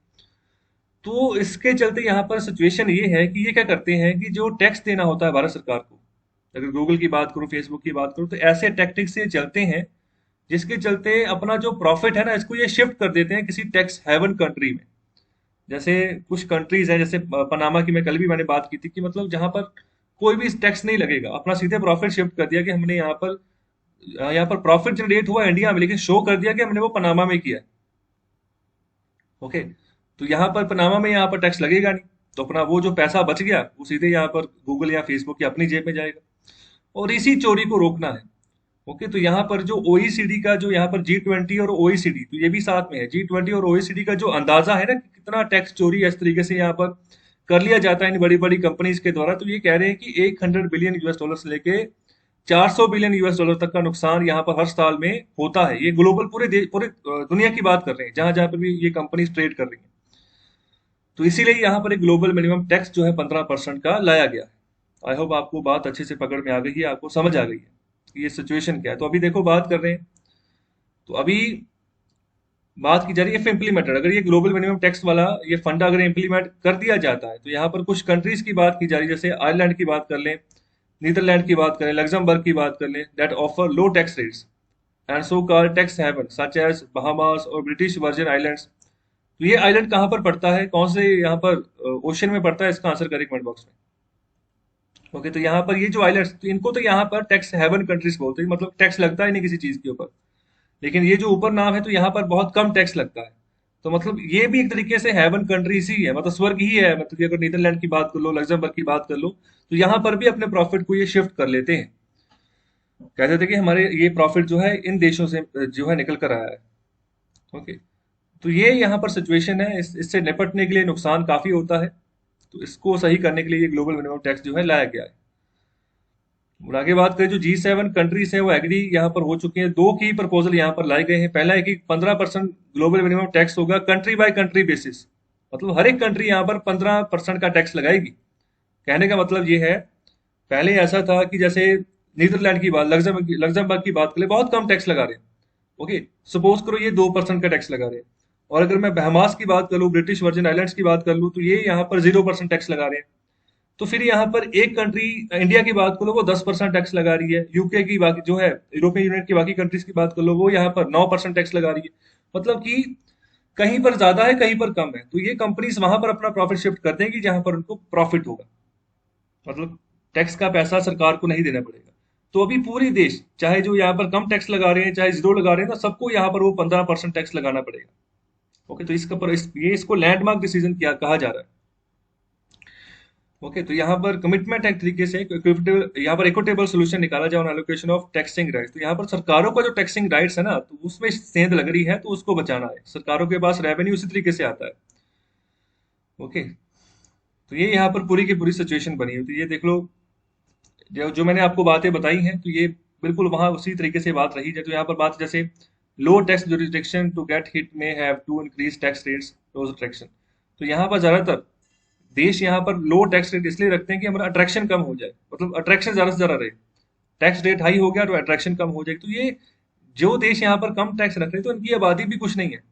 तो इसके चलते यहाँ पर सिचुएशन ये है कि ये क्या करते हैं कि जो टैक्स देना होता है भारत सरकार को, अगर गूगल की बात करूँ, फेसबुक की बात करूँ, तो ऐसे टैक्टिक्स से चलते हैं जिसके चलते अपना जो प्रॉफिट है ना इसको ये शिफ्ट कर देते हैं किसी टैक्स हेवन कंट्री में। जैसे कुछ कंट्रीज हैं, जैसे पनामा की मैं कल भी मैंने बात की थी कि मतलब जहां पर कोई भी टैक्स नहीं लगेगा, अपना सीधे प्रॉफिट शिफ्ट कर दिया कि हमने यहाँ पर प्रॉफिट जनरेट हुआ इंडिया में, लेकिन शो कर दिया कि हमने वो पनामा में किया है। ओके, तो यहाँ पर पनामा में यहाँ पर टैक्स लगेगा नहीं, तो अपना वो जो पैसा बच गया वो सीधे यहाँ पर गूगल या फेसबुक की अपनी जेब में जाएगा, और इसी चोरी को रोकना है। ओके, तो यहाँ पर जो ओईसीडी का जो यहाँ पर G20 और ओईसीडी, तो ये भी साथ में है, G20 और ओईसीडी का जो अंदाजा है ना कि कितना टैक्स चोरी इस तरीके से यहाँ पर कर लिया जाता है इन बड़ी बड़ी कंपनीज के द्वारा, तो ये कह रहे हैं कि 100 बिलियन यूएस डॉलर से लेके 400 बिलियन यूएस डॉलर तक का नुकसान यहाँ पर हर साल में होता है। ये ग्लोबल पूरे दुनिया की बात कर रहे हैं, जहां जहां पर भी ये कंपनीज ट्रेड कर रही हैं। तो इसीलिए यहाँ पर एक ग्लोबल मिनिमम टैक्स जो है 15% का लाया गया है। आई होप आपको बात अच्छे से पकड़ में आ गई है, आपको समझ आ गई है कि ये सिचुएशन क्या है। तो अभी देखो बात कर रहे हैं, तो अभी बात की जा रही है इम्प्लीमेंटेड, अगर ये ग्लोबल मिनिमम टैक्स वाला ये फंड अगर इम्प्लीमेंट कर दिया जाता है तो यहाँ पर कुछ कंट्रीज की बात की जा रही है, जैसे आयरलैंड की बात कर लें, नीदरलैंड की बात करें, लग्जमबर्ग की बात कर लें, that offer low tax rates and so called tax haven such as Bahamas और ब्रिटिश वर्जिन आइलैंड्स। तो ये आइलैंड कहाँ पर पड़ता है, कौन से यहाँ पर ओशन में पड़ता है, इसका आंसर करें कमेंट बॉक्स में। ओके, तो यहाँ पर ये जो आइलैंड्स, तो इनको तो यहाँ पर टैक्स हेवन कंट्रीज बोलते हैं, मतलब टैक्स लगता ही नहीं किसी चीज के ऊपर। लेकिन ये जो ऊपर नाम है, तो यहाँ पर बहुत कम टैक्स लगता है। तो मतलब ये भी एक तरीके से हेवन कंट्रीज ही है, मतलब स्वर्ग ही है। मतलब कि अगर नीदरलैंड की बात कर लो, लग्जमबर्ग की बात कर लो, तो यहाँ पर भी अपने प्रॉफिट को ये शिफ्ट कर लेते हैं। कहते थे कि हमारे ये प्रॉफिट जो है इन देशों से जो है निकल कर आया है। ओके, तो ये यहाँ पर सिचुएशन है। इससे निपटने के लिए नुकसान काफी होता है। तो इसको सही करने के लिए ये ग्लोबल मिनिमम टैक्स जो है लाया गया है। और आगे बात करें, जो G7 कंट्रीज है वो एग्री यहाँ पर हो चुके हैं। दो की प्रपोजल यहाँ पर लाए गए हैं। पहला है कि 15% ग्लोबल मिनिमम टैक्स होगा कंट्री बाय कंट्री बेसिस, मतलब हर एक कंट्री यहाँ पर 15% का टैक्स लगाएगी। कहने का मतलब ये है, पहले ऐसा था कि जैसे नीदरलैंड की बात, लग्जमबर्ग की बात करें, बहुत कम टैक्स लगा रहे हैं। ओके, सपोज करो ये 2% का टैक्स लगा रहे हैं। और अगर मैं बहमास की बात कर लूँ, ब्रिटिश वर्जिन आइलैंड्स की बात कर लूँ, तो ये यहाँ पर 0% टैक्स लगा रहे हैं। तो फिर यहाँ पर एक कंट्री, इंडिया की बात कर लो, वो 10% टैक्स लगा रही है। यूके की बाकी जो है, यूरोपियन यूनियन की बाकी कंट्रीज की बात कर लो, वो यहाँ पर 9% टैक्स लगा रही है। मतलब कि कहीं पर ज्यादा है, कहीं पर कम है। तो ये कंपनीज वहां पर अपना प्रॉफिट शिफ्ट करते हैं कि जहां पर उनको प्रॉफिट होगा, मतलब टैक्स का पैसा सरकार को नहीं देना पड़ेगा। तो अभी पूरी देश, चाहे जो यहाँ पर कम टैक्स लगा रहे हैं, चाहे जीरो लगा रहे हैं, तो सबको यहाँ पर वो 15% टैक्स लगाना पड़ेगा। ओके, तो इसका पर ये इसको लैंडमार्क डिसीजन क्या कहा जा रहा है। ओके, तो यहाँ पर कमिटमेंट है एक तरीके से, यहाँ पर इक्विटेबल सोल्यूशन निकाला जाए on allocation of taxing rights. तो यहाँ पर सरकारों का जो टैक्सिंग राइट्स है ना, तो उसमें सेंध लग रही है, तो उसको बचाना है। सरकारों के पास रेवेन्यू उसी तरीके से आता है। ओके, तो ये यहाँ पर पूरी की पूरी सिचुएशन बनी है। तो ये देख लो, जो जो मैंने आपको बातें बताई हैं, तो ये बिल्कुल वहां उसी तरीके से बात रही है। तो यहाँ पर बात जैसे low tax jurisdiction to get hit में have to increase tax rates attraction. तो यहाँ पर ज्यादातर देश यहाँ पर लो टैक्स रेट इसलिए रखते हैं कि हमारा अट्रैक्शन कम हो जाए, मतलब अट्रैक्शन ज्यादा से ज्यादा रहे। टैक्स रेट हाई हो गया तो अट्रैक्शन कम हो जाएगी। तो ये जो देश यहाँ पर कम टैक्स रख रहे हैं, तो इनकी आबादी भी कुछ नहीं है।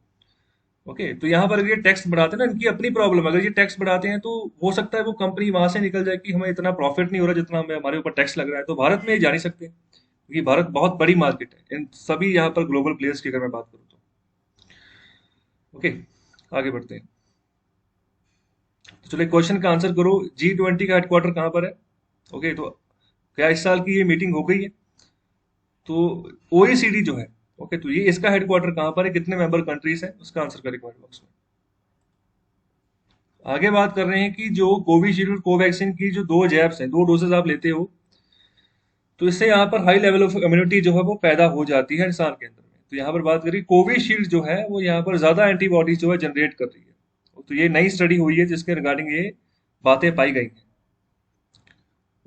ओके, तो यहाँ पर अगर ये टैक्स बढ़ाते हैं ना, इनकी अपनी प्रॉब्लम है। अगर ये टैक्स बढ़ाते हैं, तो हो सकता है वो कंपनी वहां से निकल जाए कि हमें इतना प्रॉफिट नहीं हो रहा जितना हमें हमारे ऊपर टैक्स लग रहा है। तो भारत में ये जा नहीं सकते, क्योंकि भारत बहुत बड़ी मार्केट है इन सभी यहाँ पर ग्लोबल प्लेयर्स की अगर मैं बात करूँ तो। ओके, आगे बढ़ते हैं। तो चलिए क्वेश्चन का आंसर करो, G20 का हेडक्वार्टर कहाँ पर है। ओके, तो क्या इस साल की ये मीटिंग हो गई है? तो OECD जो है, ओके, तो ये इसका हेडक्वार्टर कहाँ पर है, कितने मेंबर कंट्रीज हैं, उसका आंसर करें कमेंट बॉक्स में। आगे बात कर रहे हैं कि जो कोविशील्ड और कोवैक्सीन की जो दो जैब्स हैं, दो डोजेज आप लेते हो, तो इससे यहाँ पर हाई लेवल ऑफ इम्यूनिटी जो है वो पैदा हो जाती है इंसान के अंदर में। तो यहाँ पर बात करें, कोविशील्ड जो है वो यहाँ पर ज्यादा एंटीबॉडीज जो है जनरेट कर रही है। तो ये नई स्टडी हुई है जिसके रिगार्डिंग ये बातें पाई गई हैं।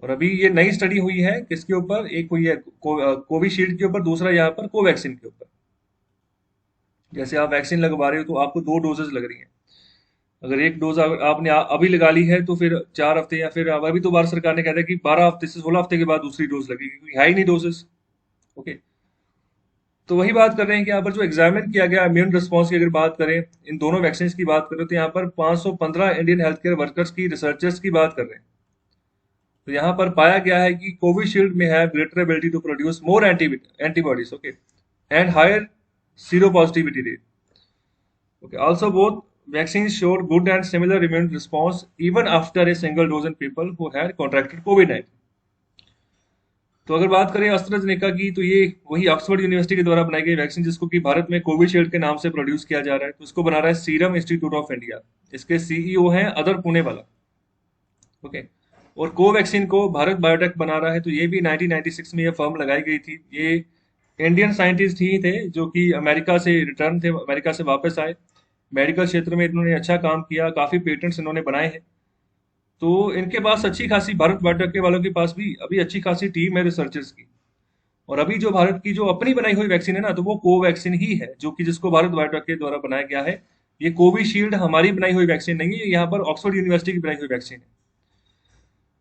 और अभी ये नई स्टडी हुई है किसके ऊपर, एक हुई है कोविशील्ड के ऊपर, दूसरा यहाँ पर कोवैक्सीन के ऊपर। जैसे आप वैक्सीन लगवा रहे हो, तो आपको दो डोजेज लग रही हैं। अगर एक डोज आपने अभी लगा ली है, तो फिर 4 हफ्ते, या फिर अभी तो भारत सरकार ने कहता है कि 12 हफ्ते से 16 हफ्ते के बाद दूसरी डोज लगेगी, क्योंकि है ही नहीं डोजेस। ओके, तो वही बात कर रहे हैं कि यहाँ पर जो एग्जामिन किया गया इम्यून रिस्पॉन्स की अगर बात करें, इन दोनों वैक्सीन की बात करें, तो यहाँ पर 515 इंडियन हेल्थ केयर वर्कर्स की, रिसर्चर्स की बात कर रहे हैं। तो यहाँ पर पाया गया है कि कोविशील्ड में have greater ability to produce more antibodies, okay, and higher sero positivity rate. Okay. Also, both vaccines showed good and similar immune response even after a single dose in people who had contracted COVID-19. तो अगर बात करें AstraZeneca की, तो ये वही Oxford university के द्वारा बनाई गई वैक्सीन, जिसको कि भारत में कोविशील्ड के नाम से प्रोड्यूस किया जा रहा है। तो इसको बना रहा है सीरम इंस्टीट्यूट ऑफ इंडिया। इसके सीईओ हैं अदर पुणे वाला। ओके, और कोवैक्सीन को भारत बायोटेक बना रहा है। तो ये भी 1996 में ये फर्म लगाई गई थी। ये इंडियन साइंटिस्ट ही थे जो कि अमेरिका से रिटर्न थे, अमेरिका से वापस आए। मेडिकल क्षेत्र में इन्होंने अच्छा काम किया, काफी पेटेंट्स इन्होंने बनाए हैं। तो इनके पास अच्छी खासी, भारत बायोटेक के वालों के पास भी अभी अच्छी खासी टीम है रिसर्चर्स की। और अभी जो भारत की जो अपनी बनाई हुई वैक्सीन है ना, तो वो कोवैक्सीन ही है, जो कि जिसको भारत बायोटेक के द्वारा बनाया गया है। ये कोविशील्ड हमारी बनाई हुई वैक्सीन नहीं है, ये यहाँ पर ऑक्सफोर्ड यूनिवर्सिटी की बनाई हुई वैक्सीन है।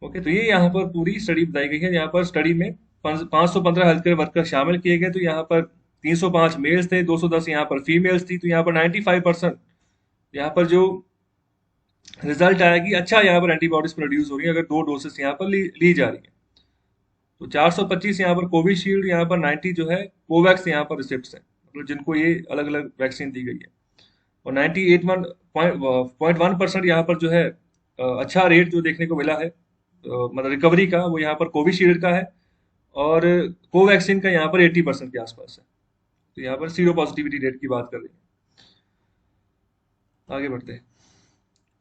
ओके, तो ये यहाँ पर पूरी स्टडी बताई गई है। यहाँ पर स्टडी में 515 हेल्थ केयर वर्कर शामिल किए गए। तो यहाँ पर 305 मेल्स थे, 210 यहाँ पर फीमेल्स थी। तो यहाँ पर 95% यहाँ पर जो रिजल्ट आया कि अच्छा यहाँ पर एंटीबॉडीज प्रोड्यूस हो रही है, अगर दो डोसेस यहाँ पर ली जा रही है। तो 425 यहाँ पर कोविशील्ड, यहाँ पर 90 जो है कोवैक्स यहाँ पर रिसिप्ट्स हैं, मतलब जिनको ये अलग अलग वैक्सीन दी गई है। और 98.1% यहाँ पर जो है अच्छा रेट जो देखने को मिला है मतलब रिकवरी का, वो यहाँ पर कोविशील्ड का है, और कोवैक्सीन का यहाँ पर 80% के आसपास है। तो यहाँ पर सीरो पॉजिटिविटी रेट की बात कर रहे हैं। आगे बढ़ते हैं,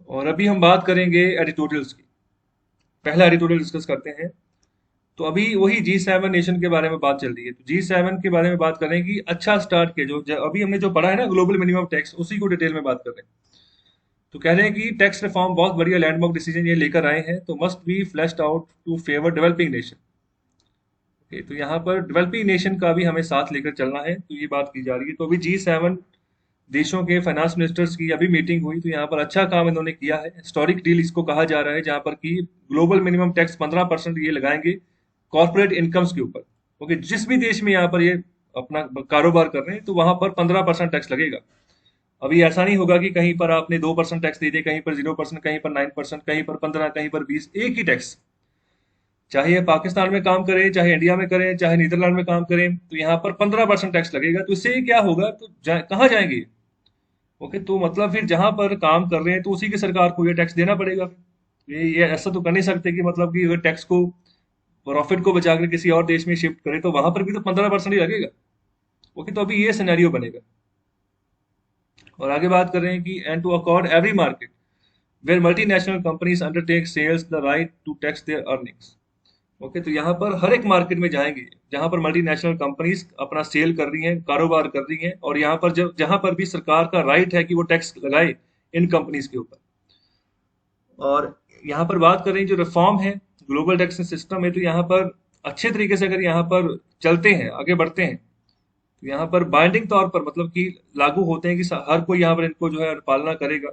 और अभी हम बात करेंगे एडिटोरियल्स की। पहला एडिटोरियल डिस्कस करते हैं। तो अभी वही G7 नेशन के बारे में बात चल रही है। तो G7 के बारे में बात करें कि अच्छा स्टार्ट के अभी हमने जो पढ़ा है ना, ग्लोबल मिनिमम टैक्स, उसी को डिटेल में बात कर रहे हैं। तो कह रहे हैं कि टैक्स रिफॉर्म बहुत बढ़िया लैंडमार्क डिसीजन ये लेकर आए हैं, तो must be flashed out to favour developing nation. तो यहाँ पर डेवलपिंग नेशन का भी हमें साथ लेकर चलना है, तो ये बात की जा रही है। तो अभी G7 देशों के फाइनेंस मिनिस्टर्स की अभी मीटिंग हुई, तो यहाँ पर अच्छा काम इन्होंने किया है। हिस्टोरिक डील इसको कहा जा रहा है, जहाँ पर कि ग्लोबल मिनिमम टैक्स 15% ये लगाएंगे कॉर्पोरेट इनकम्स के ऊपर। ओके, जिस भी देश में यहाँ पर ये अपना कारोबार कर रहे हैं, तो वहां पर 15% टैक्स लगेगा। अभी ऐसा नहीं होगा कि कहीं पर आपने 2% टैक्स दे दिया, कहीं पर 0%, कहीं पर 9%, कहीं पर 15, कहीं पर 20, एक ही टैक्स। चाहे ये पाकिस्तान में काम करें, चाहे इंडिया में करें, चाहे नीदरलैंड में काम करें, तो यहाँ पर 15% टैक्स लगेगा। तो इससे क्या होगा, तो कहाँ जाएंगे ये? ओके, तो मतलब फिर जहां पर काम कर रहे हैं, तो उसी की सरकार को ये टैक्स देना पड़ेगा। ये ऐसा तो कर नहीं सकते कि मतलब कि अगर टैक्स को, प्रॉफिट को बचा कर किसी और देश में शिफ्ट करे, तो वहां पर भी तो 15% ही लगेगा। ओके, तो अभी ये सिनेरियो बनेगा। और आगे बात कर रहे हैं कि and to accord every market where multinational companies undertake sales the right to tax their earnings. Okay, तो यहाँ पर हर एक मार्केट में जाएंगे जहां पर मल्टीनेशनल कंपनीज अपना सेल कर रही हैं, कारोबार कर रही हैं, और यहाँ पर जब जहां पर भी सरकार का राइट है कि वो टैक्स लगाए इन कंपनीज के ऊपर। और यहाँ पर बात कर रहे हैं जो रिफॉर्म है, ग्लोबल टैक्स सिस्टम है, तो यहाँ पर अच्छे तरीके से अगर यहाँ पर चलते हैं, आगे बढ़ते हैं, तो यहाँ पर बाइंडिंग तौर पर मतलब कि लागू होते हैं कि हर कोई यहाँ पर इनको जो है पालना करेगा।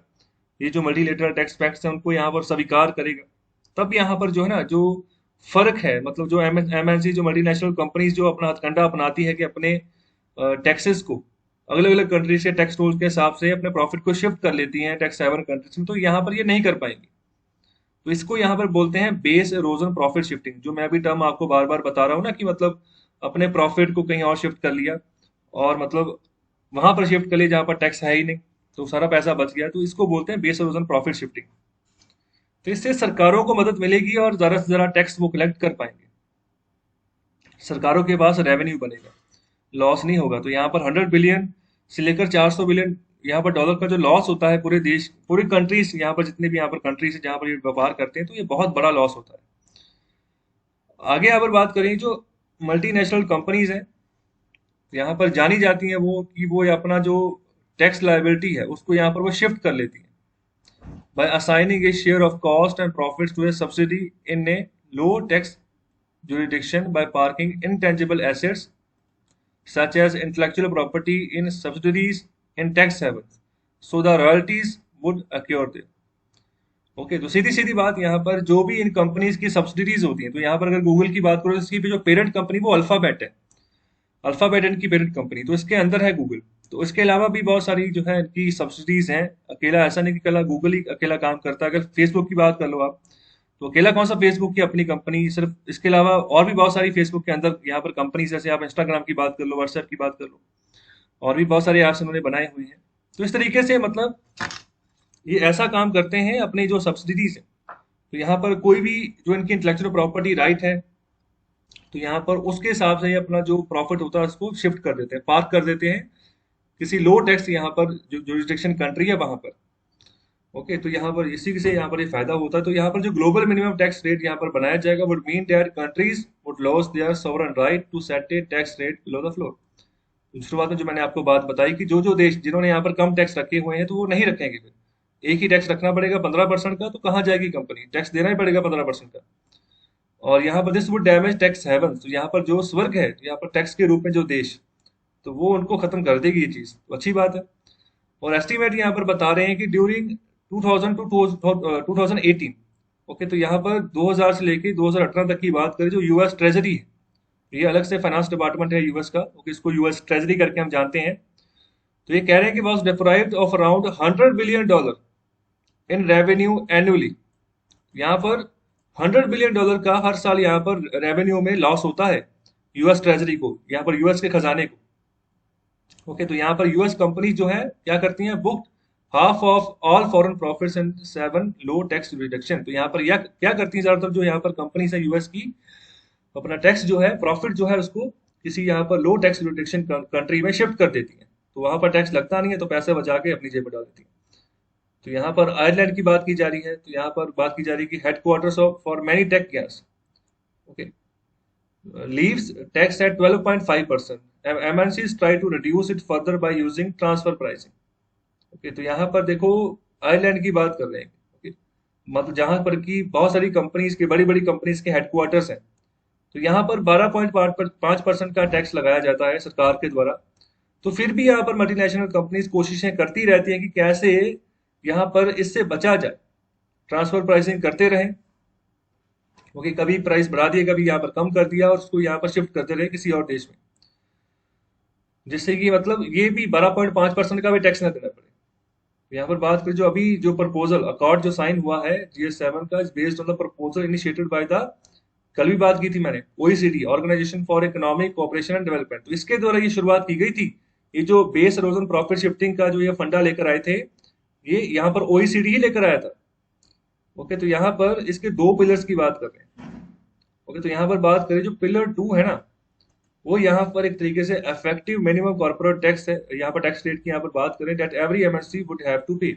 ये जो मल्टीलेटरल टैक्स पैक्ट्स हैं उनको यहाँ पर स्वीकार करेगा। तब यहाँ पर जो है ना, जो फर्क है, मतलब जो एमएनसी, जो मल्टीनेशनल कंपनीज जो अपना हथकंडा अपनाती है कि अपने टैक्सेस को अलग अलग कंट्रीज के टैक्स रूल के हिसाब से अपने प्रॉफिट को शिफ्ट कर लेती हैं टैक्स हेवन कंट्रीज में, तो यहाँ पर ये नहीं कर पाएंगी। तो इसको यहाँ पर बोलते हैं बेस एरोजन प्रॉफिट शिफ्टिंग, जो मैं भी टर्म आपको बार बार बता रहा हूँ ना, कि मतलब अपने प्रॉफिट को कहीं और शिफ्ट कर लिया, और मतलब वहां पर शिफ्ट कर लिया जहां पर टैक्स है ही नहीं, तो सारा पैसा बच गया। तो इसको बोलते हैं बेस एरोजन प्रॉफिट शिफ्टिंग। तो इससे सरकारों को मदद मिलेगी और ज्यादा से ज्यादा टैक्स वो कलेक्ट कर पाएंगे। सरकारों के पास रेवेन्यू बनेगा, लॉस नहीं होगा। तो यहाँ पर 100 बिलियन से लेकर 400 बिलियन यहाँ पर डॉलर का जो लॉस होता है पूरे देश, पूरी कंट्रीज, यहाँ पर जितने भी यहाँ पर कंट्रीज है जहाँ पर ये व्यापार करते हैं, तो ये बहुत बड़ा लॉस होता है। आगे यहाँ पर बात करें, जो मल्टीनेशनल कंपनीज हैं यहाँ पर जानी जाती हैं वो कि वो अपना जो टैक्स लायबिलिटी है उसको यहाँ पर वो शिफ्ट कर लेती हैं by assigning a share of cost and profits to a subsidy in a low tax jurisdiction by parking intangible assets such as intellectual property in subsidiaries in tax havens, so the royalties would accrue there. Okay, तो सीधी सीधी बात, यहाँ पर जो भी इन companies की subsidies होती हैं, तो यहाँ पर अगर गूगल की बात करो, तो इसकी जो पेरेंट कंपनी वो अल्फाबेट है। अल्फाबेट इनकी पेरेंट कंपनी, तो इसके अंदर है गूगल। तो इसके अलावा भी बहुत सारी जो है इनकी सब्सिडीज हैं। अकेला ऐसा नहीं कि अकेला गूगल ही अकेला काम करता है। अगर फेसबुक की बात कर लो आप, तो अकेला कौन सा फेसबुक की अपनी कंपनी, सिर्फ इसके अलावा और भी बहुत सारी फेसबुक के अंदर यहाँ पर कंपनी, जैसे आप इंस्टाग्राम की बात कर लो, व्हाट्सएप की बात कर लो, और भी बहुत सारे ऐप्स उन्होंने बनाए हुए हैं। तो इस तरीके से मतलब ये ऐसा काम करते हैं अपने जो सब्सिडीज है। तो यहाँ पर कोई भी जो इनकी इंटेलेक्चुअल प्रॉपर्टी राइट है, तो यहाँ पर उसके हिसाब से ये अपना जो प्रॉफिट होता है उसको शिफ्ट कर देते हैं, पार्क कर देते हैं किसी लो टैक्स यहाँ पर जो जुरिस्डिक्शन कंट्री है वहां पर। ओके, तो यहाँ पर इसी से यहाँ पर ये फायदा होता है। तो यहाँ पर जो ग्लोबल मिनिमम टैक्स रेट यहाँ पर बनाया जाएगा would mean that countries would loss their sovereign right to set a tax rate below the floor. तो शुरुआत में जो मैंने आपको बात बताई कि जो जो देश जिन्होंने यहाँ पर कम टैक्स रखे हुए हैं, तो वो नहीं रखेंगे। फिर एक ही टैक्स रखना पड़ेगा 15% का, तो कहाँ जाएगी कंपनी, टैक्स देना ही पड़ेगा 15% का। और यहाँ पर this would damage tax haven, तो यहाँ पर जो स्वर्ग है यहाँ पर टैक्स के रूप में जो देश, तो वो उनको खत्म कर देगी ये चीज, तो अच्छी बात है। और एस्टिमेट यहाँ पर बता रहे हैं कि ड्यूरिंग 2000 टू 2018, ओके, तो यहाँ पर 2000 से लेके 2018 तक की बात करें, जो यूएस ट्रेजरी है, ये अलग से फाइनेंस डिपार्टमेंट है यूएस का, ओके, इसको यूएस ट्रेजरी करके हम जानते हैं। तो ये कह रहे हैं कि was deprived of around $100 billion in revenue annually. यहाँ पर $100 बिलियन का हर साल यहाँ पर रेवेन्यू में लॉस होता है यूएस ट्रेजरी को, यहाँ पर यूएस के खजाने को। ओके, तो यहाँ पर यूएस कंपनी जो है क्या करती हैं, book half of all foreign profits and 7 low tax reduction. तो यहाँ पर यह क्या करती है ज्यादातर जो यहाँ पर कंपनीज है यूएस की, अपना टैक्स जो है, प्रॉफिट जो है उसको किसी यहाँ पर लो टैक्स रिडक्शन कंट्री में शिफ्ट कर देती है, तो वहां पर टैक्स लगता नहीं है, तो पैसे बचा के अपनी जेब में डाल देती है। तो यहाँ पर आयरलैंड की बात की जा रही है, तो यहाँ पर बात की जा रही है कि headquarters of for many tech gears, okay, leaves tax at 12.5%. MNCs try to reduce it further by using transfer pricing. Okay, तो यहाँ पर देखो आयरलैंड की बात कर रहे हैं, ओके, मतलब जहां पर की बहुत सारी कंपनीज के, बड़ी बड़ी कंपनीज के हेडक्वार्टर्स हैं, तो यहाँ पर 12.5% का टैक्स लगाया जाता है सरकार के द्वारा। तो फिर भी यहाँ पर मल्टीनेशनल कंपनीज कोशिशें करती रहती हैं कि कैसे यहाँ पर इससे बचा जाए, ट्रांसफर प्राइसिंग करते रहें, ओके, कभी प्राइस बढ़ा दिया, कभी यहाँ पर कम कर दिया, और उसको यहाँ पर शिफ्ट करते रहे किसी और देश में, जिससे कि मतलब ये भी 12.5% का भी टैक्स ना देना पड़े। यहाँ पर बात करें जो अभी जो प्रपोजल अकॉर्ड जो साइन हुआ है GS7 का, is based on the proposal initiated by the, कल भी बात की थी मैंने, OECD, organisation for economic cooperation and development. तो इसके द्वारा ये शुरुआत की गई थी, ये जो बेस एरोजन प्रॉफिट शिफ्टिंग का जो ये फंडा लेकर आए थे, ये यहाँ पर OECD ही लेकर आया था। ओके, तो यहाँ पर इसके दो पिलर्स की बात कर रहे हैं। ओके, तो यहाँ पर बात करें जो पिलर 2 है ना, वो यहाँ पर एक तरीके से इफेक्टिव मिनिमम कॉर्पोरेट टैक्स है, यहाँ पर टैक्स रेट की यहाँ पर बात करें, that every MNC would have to pay.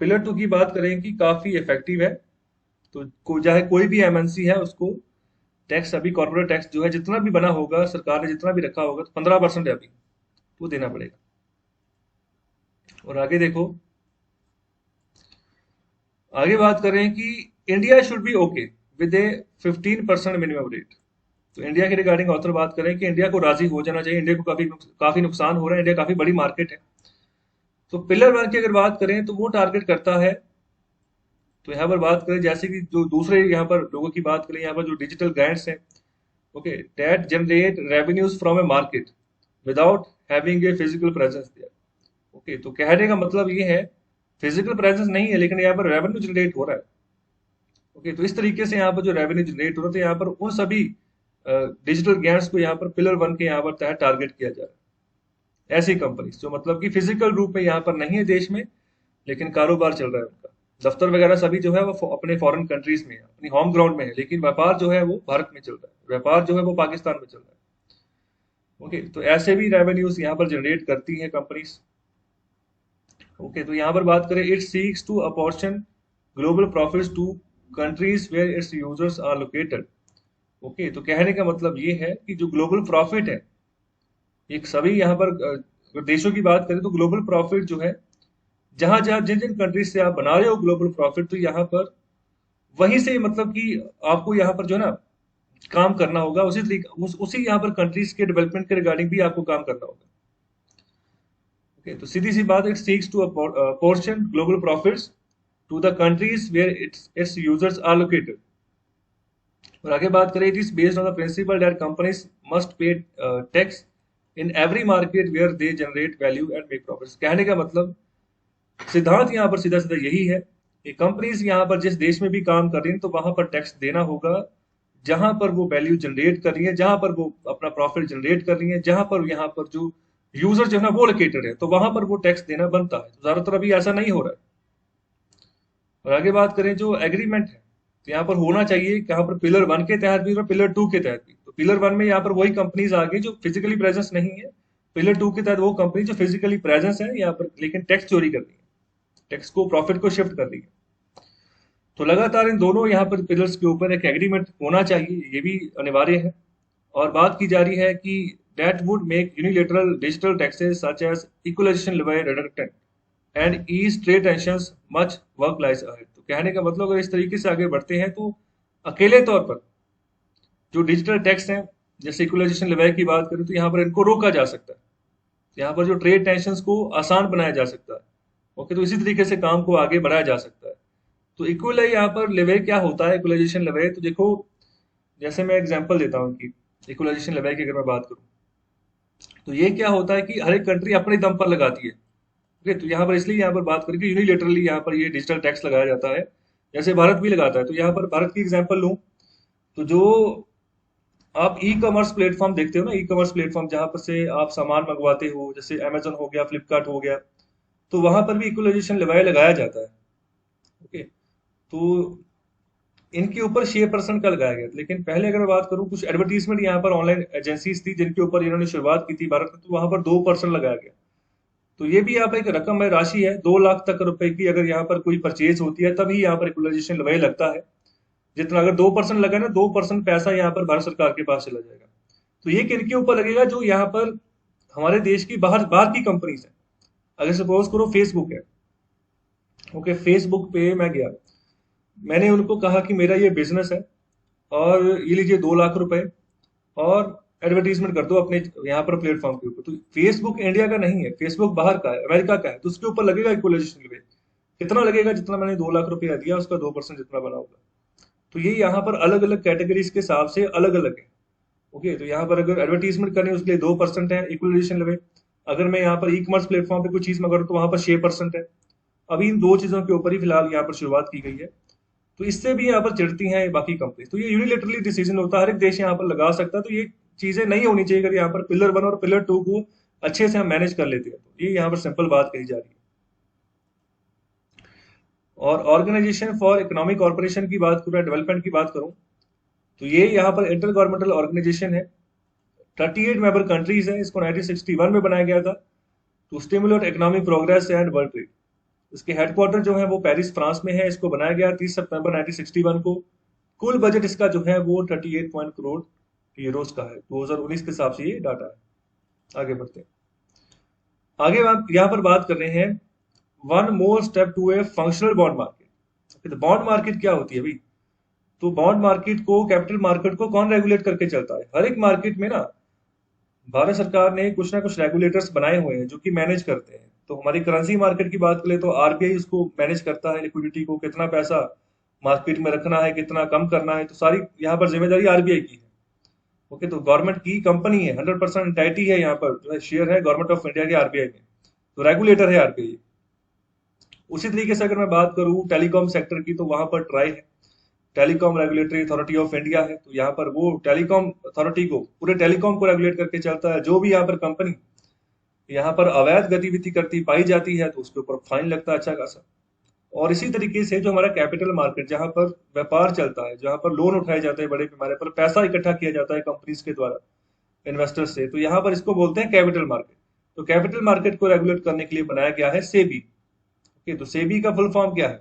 Pillar 2 की बात करें कि काफी इफेक्टिव है, तो चाहे कोई भी MNC है उसको टैक्स, अभी कॉर्पोरेट टैक्स जो है जितना भी बना होगा, सरकार ने जितना भी रखा होगा, तो 15% है अभी, वो देना पड़ेगा। और आगे देखो, आगे बात करें कि India should be okay with A 15% minimum rate. तो इंडिया के रिगार्डिंग ऑथर बात करें कि इंडिया को राजी हो जाना चाहिए, इंडिया को काफी काफी नुकसान हो रहा है, इंडिया काफी बड़ी मार्केट है। तो पिलर 1 की अगर बात करें तो वो टारगेट करता है, तो यहाँ पर बात करें जैसे कि जो दूसरे यहाँ पर लोगों की बात करें, यहाँ पर जो डिजिटल ग्रांट्स हैं, okay, that generate revenues from a market without having a physical presence there. Okay, तो कहने का मतलब ये है फिजिकल प्रेजेंस नहीं है, लेकिन यहाँ पर रेवेन्यू जनरेट हो रहा है। ओके, तो इस तरीके से यहाँ पर जो रेवेन्यू जनरेट हो रहा है, तो यहाँ पर उन सभी डिजिटल ग्रांट्स को यहाँ पर पिलर 1 के यहाँ पर तहत टारगेट किया जा रहा है। ऐसी कंपनी जो मतलब कि फिजिकल रूप में यहाँ पर नहीं है देश में, लेकिन कारोबार चल रहा है उनका, दफ्तर वगैरह सभी जो है वो अपने फॉरेन कंट्रीज में है, अपनी होम ग्राउंड में है, लेकिन व्यापार जो है वो भारत में चल रहा है, व्यापार जो है वो पाकिस्तान में चल रहा है। ओके, तो ऐसे भी रेवेन्यूज यहाँ पर जनरेट करती हैं कंपनीज। ओके, तो यहाँ पर बात करें, it seeks to apportion global profits to countries where its users are located. Okay, तो कहने का मतलब ये है कि जो ग्लोबल प्रॉफिट है, एक सभी यहाँ पर अगर देशों की बात करें तो ग्लोबल प्रॉफिट जो है, जहां जहां जिन जिन कंट्रीज से आप बना रहे हो ग्लोबल प्रॉफिट, तो यहाँ पर वहीं से मतलब कि आपको यहाँ पर जो है ना काम करना होगा, उसी तरीके उसी यहाँ पर कंट्रीज के डेवलपमेंट के रिगार्डिंग भी आपको काम करना होगा। ओके, तो सीधी सी बात, it seeks to portion global profits to the countries where its users are located. और आगे बात करें, it is based on the principle that companies must pay tax in every market where they generate value and make profits. कहने का मतलब सिद्धांत यहाँ पर सीधा सीधा यही है कि कंपनीज यहाँ पर जिस देश में भी काम कर रही हैं, तो वहां पर टैक्स देना होगा जहां पर वो वैल्यू जनरेट कर रही है, जहां पर वो अपना प्रॉफिट जनरेट कर रही है, जहां पर यहाँ पर जो यूजर जो है ना वो लोकेटेड है, तो वहां पर वो टैक्स देना बनता है। तो ज्यादातर अभी ऐसा नहीं हो रहा है। और आगे बात करें जो एग्रीमेंट है, तो यहाँ पर होना चाहिए, यहाँ पर पिलर 1 के तहत भी और पिलर 2 के तहत भी। तो पिलर 1 में यहाँ पर वही कंपनीज आ गई जो फिजिकली प्रेजेंस नहीं है, पिलर 2 के तहत वो कंपनी जो फिजिकली प्रेजेंस है यहाँ पर, लेकिन टैक्स चोरी कर रही है, टैक्स को, प्रॉफिट को शिफ्ट कर रही है। तो लगातार इन दोनों यहाँ पर पिलर्स के ऊपर एक एग्रीमेंट होना चाहिए, ये भी अनिवार्य है। और बात की जा रही है कि that would make unilateral digital taxes such as equalization levy reductant and ease trade tensions much work lies ahead। तो कहने का मतलब अगर इस तरीके से आगे बढ़ते हैं तो अकेले तौर पर जो डिजिटल टैक्स हैं, जैसे इक्वलाइजेशन लेवी की बात करें, तो यहाँ पर इनको रोका जा सकता है, यहाँ पर जो ट्रेड टेंशन को आसान बनाया जा सकता है। ओके, तो इसी तरीके से काम को आगे बढ़ाया जा सकता है। तो इक्वलाई यहाँ पर लेवी क्या होता है, इक्वलाइजेशन लेवी, तो देखो जैसे मैं एग्जांपल देता हूँ कि इक्वलाइजेशन लेवी की अगर मैं बात करूँ, तो ये क्या होता है कि हर एक कंट्री अपने दम पर लगाती है। ओके, तो यहाँ पर इसलिए यहाँ पर बात करें कि यूनिलेटरली यहाँ पर ये डिजिटल टैक्स लगाया जाता है, जैसे भारत भी लगाता है। तो यहाँ पर भारत की एग्जांपल लूँ, तो जो आप ई कॉमर्स प्लेटफॉर्म देखते हो ना, ई कॉमर्स प्लेटफॉर्म जहाँ पर से आप सामान मंगवाते हो, जैसे अमेजन हो गया, फ्लिपकार्ट हो गया, तो वहां पर भी इक्वलाइजेशन लगाया जाता है। ओके, तो इनके ऊपर 6% का लगाया गया था। लेकिन पहले अगर मैं बात करूं, कुछ एडवर्टीजमेंट यहाँ पर ऑनलाइन एजेंसीज थी जिनके ऊपर इन्होंने शुरुआत की थी भारत में, तो वहां पर 2% लगाया गया। तो ये भी यहाँ पर एक रकम है, राशि है, 2 लाख तक रुपए की अगर यहाँ पर कोई परचेज होती है तभी यहाँ पर इक्वलाइजेशन वही लगता है। जितना अगर 2% लगा ना, 2% पैसा यहाँ पर भारत सरकार के पास चला जाएगा। तो ये किनके ऊपर लगेगा? जो यहाँ पर हमारे देश की बाहर बाहर की कंपनीज है। अगर सपोज करो फेसबुक है, ओके, फेसबुक पे मैं गया, मैंने उनको कहा कि मेरा ये बिजनेस है और ये लीजिए 2 लाख रुपए और एडवर्टीजमेंट कर दो अपने यहाँ पर प्लेटफॉर्म के ऊपर। तो फेसबुक इंडिया का नहीं है, फेसबुक बाहर का है, अमेरिका का है, तो उसके ऊपर लगेगा इक्वलाइजेशन पे। कितना लगेगा? जितना मैंने 2 लाख रुपया दिया उसका 2% जितना बना होगा। तो ये यहाँ पर अलग अलग कैटेगरीज के हिसाब से अलग अलग है। ओके, तो यहाँ पर अगर एडवर्टीजमेंट करनी है उसके लिए 2% है इक्वलाइजेशन लेवल। अगर मैं यहाँ पर ई कॉमर्स प्लेटफॉर्म पे कुछ चीज मंगाऊँ तो वहां पर 6% है। अभी इन दो चीजों के ऊपर ही फिलहाल यहाँ पर शुरुआत की गई है। तो इससे भी यहाँ पर चिढ़ती हैं बाकी कंपनी। तो ये यूनिलेटरली डिसीजन होता है, हर एक देश यहाँ पर लगा सकता है। तो ये चीजें नहीं होनी चाहिए। अगर यहाँ पर पिलर 1 और पिलर 2 को अच्छे से हम मैनेज कर लेते हैं तो ये यहाँ पर सिंपल बात कही जा रही है। और ऑर्गेनाइजेशन फॉर इकोनॉमिक कॉर्पोरेशन की बात करूँ, डेवलपमेंट की बात करूँ, तो ये यहाँ पर इंटर गवर्नमेंटल ऑर्गेनाइजेशन है। 38 मेंबर कंट्रीज है। इसको 1961 में बनाया गया था to stimulate economic progress and world trade. इसके हेडक्वार्टर जो है वो पेरिस फ्रांस में है। इसको बनाया गया 30 सितंबर 1961 को। कुल बजट इसका जो है वो 38 पॉइंट करोड़ यूरोस का है। 2019 के हिसाब से ये डाटा है। आगे बढ़ते हैं। आगे हम यहाँ पर बात कर रहे हैं one more step to a functional bond market. तो बॉन्ड मार्केट क्या होती है भाई? तो बॉन्ड मार्केट को, कैपिटल मार्केट को कौन रेगुलेट करके चलता है? हर एक मार्केट में ना भारत सरकार ने कुछ ना कुछ रेगुलेटर्स बनाए हुए हैं जो कि मैनेज करते हैं। तो हमारी करेंसी मार्केट की बात करें तो आरबीआई उसको मैनेज करता है, लिक्विडिटी को, कितना पैसा मार्केट में रखना है, कितना कम करना है। तो सारी यहाँ पर जिम्मेदारी आरबीआई की है। ओके, तो गवर्नमेंट की कंपनी है, 100% एंटाइटी है, यहाँ पर जो है शेयर है गवर्नमेंट ऑफ इंडिया के आरबीआई में। तो रेगुलेटर है आरबीआई। उसी तरीके से अगर मैं बात करूं टेलीकॉम सेक्टर की, तो वहां पर ट्राई है, telecom regulatory authority of India है। तो यहाँ पर वो टेलीकॉम अथॉरिटी को, पूरे टेलीकॉम को रेगुलेट करके चलता है। जो भी यहाँ पर कंपनी यहाँ पर अवैध गतिविधि करती पाई जाती है तो उसके ऊपर फाइन लगता है अच्छा खासा। और इसी तरीके से जो हमारा कैपिटल मार्केट, जहां पर व्यापार चलता है, जहां पर लोन उठाए जाते हैं, बड़े पैमाने पर पैसा इकट्ठा किया जाता है कंपनीज के द्वारा, इन्वेस्टर्स से, तो यहाँ पर इसको बोलते हैं कैपिटल मार्केट। तो कैपिटल मार्केट को रेगुलेट करने के लिए बनाया गया है सेबी। ओके, तो सेबी का फुल फॉर्म क्या है?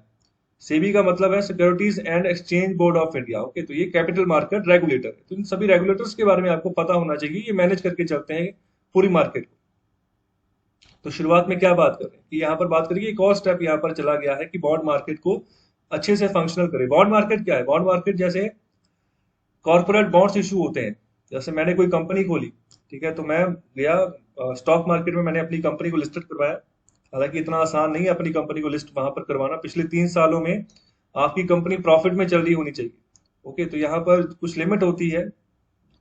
सेबी का मतलब है securities and exchange board of India. Okay, तो ये कैपिटल मार्केट रेगुलेटर है। तो इन सभी रेगुलेटर्स के बारे में आपको पता होना चाहिए, ये मैनेज करके चलते हैं पूरी मार्केट को। तो शुरुआत में क्या बात कर रहे हैं कि यहाँ पर बात करिए, एक और स्टेप यहाँ पर चला गया है कि बॉन्ड मार्केट को अच्छे से फंक्शनल करे। बॉन्ड मार्केट क्या है? बॉन्ड मार्केट जैसे कॉर्पोरेट बॉन्ड्स इशू होते हैं। जैसे मैंने कोई कंपनी खोली, ठीक है, तो मैं गया स्टॉक मार्केट में, मैंने अपनी कंपनी को लिस्टेड करवाया। हालांकि इतना आसान नहीं है अपनी कंपनी को लिस्ट वहां पर करवाना। पिछले 3 सालों में आपकी कंपनी प्रॉफिट में चल रही होनी चाहिए। ओके, तो यहाँ पर कुछ लिमिट होती है,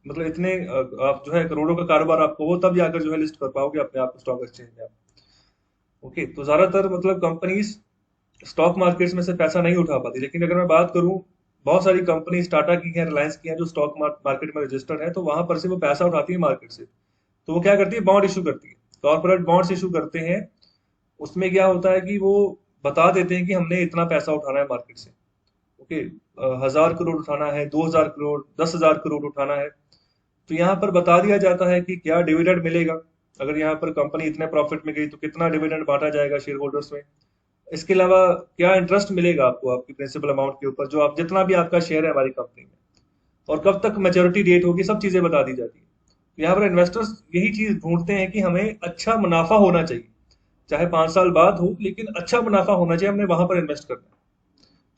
मतलब इतने आप जो है करोड़ों का कारोबार आपको हो तब जाकर जो है लिस्ट कर पाओगे अपने आप स्टॉक एक्सचेंज में आप। ओके, तो ज्यादातर मतलब कंपनीज स्टॉक मार्केट्स में से पैसा नहीं उठा पाती। लेकिन अगर मैं बात करूं, बहुत सारी कंपनीज टाटा की हैं, रिलायंस की हैं, जो स्टॉक मार्केट में रजिस्टर्ड है, तो वहां पर से वो पैसा उठाती है मार्केट से। तो वो क्या करती है? बॉन्ड इशू करती है, कॉर्पोरेट बॉन्ड्स इशू करते हैं। उसमें क्या होता है कि वो बता देते हैं कि हमने इतना पैसा उठाना है मार्केट से। ओके, 1,000 करोड़ उठाना है, 2,000 करोड़, 10,000 करोड़ उठाना है। तो यहाँ पर बता दिया जाता है कि क्या डिविडेंड मिलेगा, अगर यहाँ पर कंपनी इतने प्रॉफिट में गई तो कितना डिविडेंड बांटा जाएगा शेयर होल्डर्स में। इसके अलावा क्या इंटरेस्ट मिलेगा आपको आपकी प्रिंसिपल अमाउंट के ऊपर, जो आप जितना भी आपका शेयर है हमारी कंपनी में, और कब तक मैच्योरिटी डेट होगी, सब चीजें बता दी जाती है। तो यहाँ पर इन्वेस्टर्स यही चीज ढूंढते हैं कि हमें अच्छा मुनाफा होना चाहिए, चाहे 5 साल बाद हो, लेकिन अच्छा मुनाफा होना चाहिए, हमने वहां पर इन्वेस्ट करना है।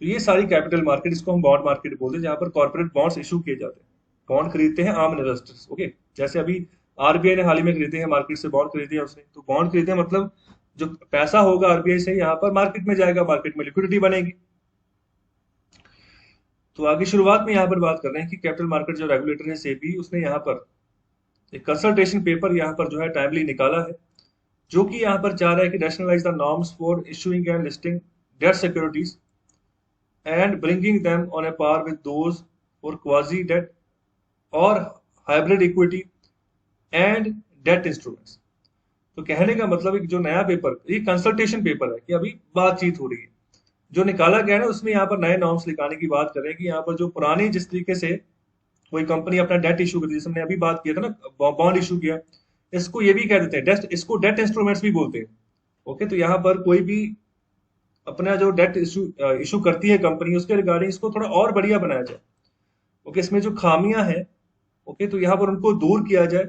तो ये सारी कैपिटल मार्केट, इसको हम बॉन्ड मार्केट बोलते हैं, जहां पर कॉर्पोरेट बॉन्ड्स इशू किए जाते हैं। बॉन्ड खरीदते हैं आम इन्वेस्टर्स। ओके, जैसे अभी आरबीआई ने हाल ही में खरीदे हैं, मार्केट से बॉन्ड खरीदे हैं उसने। तो बॉन्ड खरीदे मतलब जो पैसा होगा आरबीआई से यहाँ पर मार्केट में जाएगा, मार्केट में लिक्विडिटी बनेगी। तो आगे शुरुआत में यहाँ पर बात कर रहे हैं कि कैपिटल मार्केट जो रेगुलेटर है सेबी, उसने यहाँ पर एक कंसल्टेशन पेपर यहाँ पर जो है टाइमली निकाला है, जो कि यहाँ पर चाह रहा है कि rationalise the norms for issuing and listing debt securities and bringing them on a par with those for quasi debt or hybrid equity and debt instruments। तो कहने का मतलब है कि जो नया पेपर, ये कंसल्टेशन पेपर है कि अभी बातचीत हो रही है, जो निकाला गया है ना उसमें यहाँ पर नए नॉर्म्स निकालने की बात कर रहे हैं कि यहाँ पर जो पुरानी जिस तरीके से कोई कंपनी अपना डेट इशू करती है, जैसे हमने अभी बात किया था ना, बॉन्ड इशू किया, इसको ये भी कह देते हैं डेट, इसको डेट इंस्ट्रूमेंट्स भी बोलते हैं। ओके, तो यहाँ पर कोई भी अपना जो डेट इशू इशू करती है कंपनी, उसके रिगार्डिंग इसको थोड़ा और बढ़िया बनाया जाए। ओके, इसमें जो खामियां हैं, ओके, तो यहाँ पर उनको दूर किया जाए,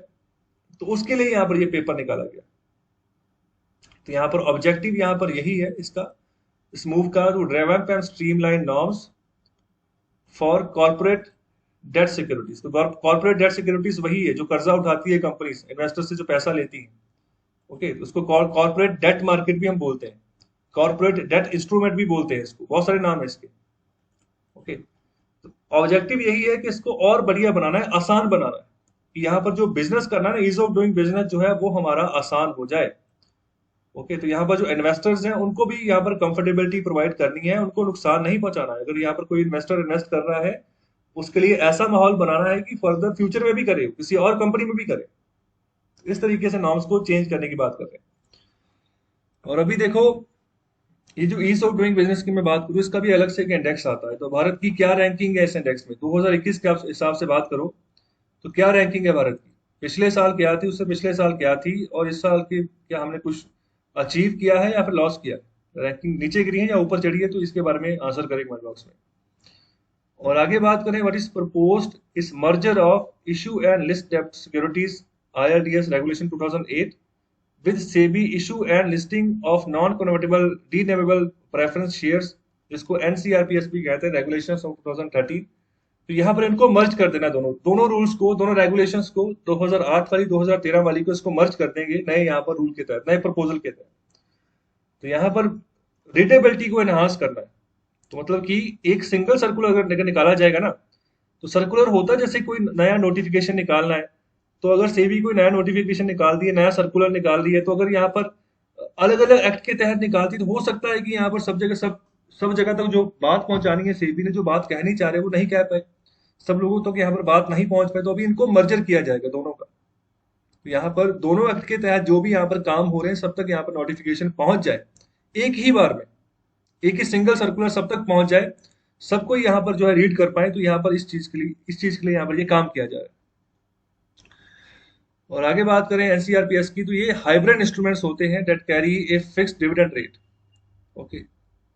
तो उसके लिए यहाँ पर ये पेपर निकाला गया। तो यहाँ पर ऑब्जेक्टिव यहाँ पर यही है इसका, इस मूव का, to revamp and streamline norms for corporate debt securities. तो कॉर्पोरेट डेट सिक्योरिटीज वही है जो कर्जा उठाती है कंपनी इन्वेस्टर से, जो पैसा लेती है। ओके, तो उसको कॉर्पोरेट डेट मार्केट भी हम बोलते हैं, कॉर्पोरेट डेट इंस्ट्रूमेंट भी बोलते हैं इसको, बहुत सारे नाम है इसके। ओके, तो ऑब्जेक्टिव यही है कि इसको और बढ़िया बनाना है, आसान बनाना है, कि यहाँ पर जो बिजनेस करना है ना, ईज ऑफ डूइंग बिजनेस जो है वो हमारा आसान हो जाए। ओके, तो यहाँ पर जो इन्वेस्टर्स हैं उनको भी यहाँ पर कंफर्टेबिलिटी प्रोवाइड करनी है, उनको नुकसान नहीं पहुंचाना है। अगर यहाँ पर कोई इन्वेस्टर इन्वेस्ट कर रहा है, उसके लिए ऐसा माहौल बनाना है कि फर्दर फ्यूचर में भी करे, किसी और कंपनी में भी करे। इस तरीके से नॉर्म्स को चेंज करने की बात कर रहे हैं। और अभी देखो, ये जो ईज ऑफ डूइंग बिजनेस की मैं बात करूँ, इसका भी अलग से एक इंडेक्स आता है। तो भारत की क्या रैंकिंग है इस इंडेक्स में, 2021 के हिसाब से बात करो तो क्या रैंकिंग है भारत की, पिछले साल क्या थी, उससे पिछले साल क्या थी, और इस साल की क्या हमने कुछ अचीव किया है या फिर लॉस किया है, रैंकिंग नीचे गिरी है या ऊपर चढ़ी है, तो इसके बारे में आंसर करें कमेंट बॉक्स में। और आगे बात करें, what is proposed is merger of issue and list डेब्ट securities IRDS regulation 2008 with SEBI issue and listing of non-convertible redeemable preference shares, जिसको NCRPS भी कहते हैं, रेगुलेशंस ऑफ 2013। तो यहाँ पर इनको मर्ज कर देना, दोनों दोनों रूल्स को, दोनों रेगुलेशंस को, 2008 वाली 2013 वाली को, इसको मर्ज कर देंगे नए यहाँ पर रूल के तहत, नए प्रपोजल के तहत। तो यहाँ पर रीडेबिलिटी को एनहांस करना है। तो मतलब कि एक सिंगल सर्कुलर अगर निकाला जाएगा ना, तो सर्कुलर होता है जैसे कोई नया नोटिफिकेशन निकालना है, तो अगर सेबी कोई नया नोटिफिकेशन निकाल दिए, नया सर्कुलर निकाल दिया, तो अगर यहाँ पर अलग अलग एक्ट के तहत निकालती, तो हो सकता है कि यहाँ पर सब जगह तक जो बात पहुंचानी है, सेबी ने जो बात कहनी चाह रहे वो नहीं कह पाए, सब लोगों तक यहाँ पर बात नहीं पहुंच पाए। तो अभी इनको मर्जर किया जाएगा दोनों का। तो यहाँ पर दोनों एक्ट के तहत जो भी यहाँ पर काम हो रहे हैं, सब तक यहाँ पर नोटिफिकेशन पहुंच जाए एक ही बार में, एक ही सिंगल सर्कुलर सब तक पहुंच जाए, सबको यहाँ पर जो है रीड कर पाए। तो यहाँ पर इस चीज के लिए यहाँ पर ये काम किया जा रहा है। और आगे बात करें एनसीआरपीएस की, तो ये हाइब्रिड इंस्ट्रूमेंट्स होते हैं that carry a fixed dividend rate, okay,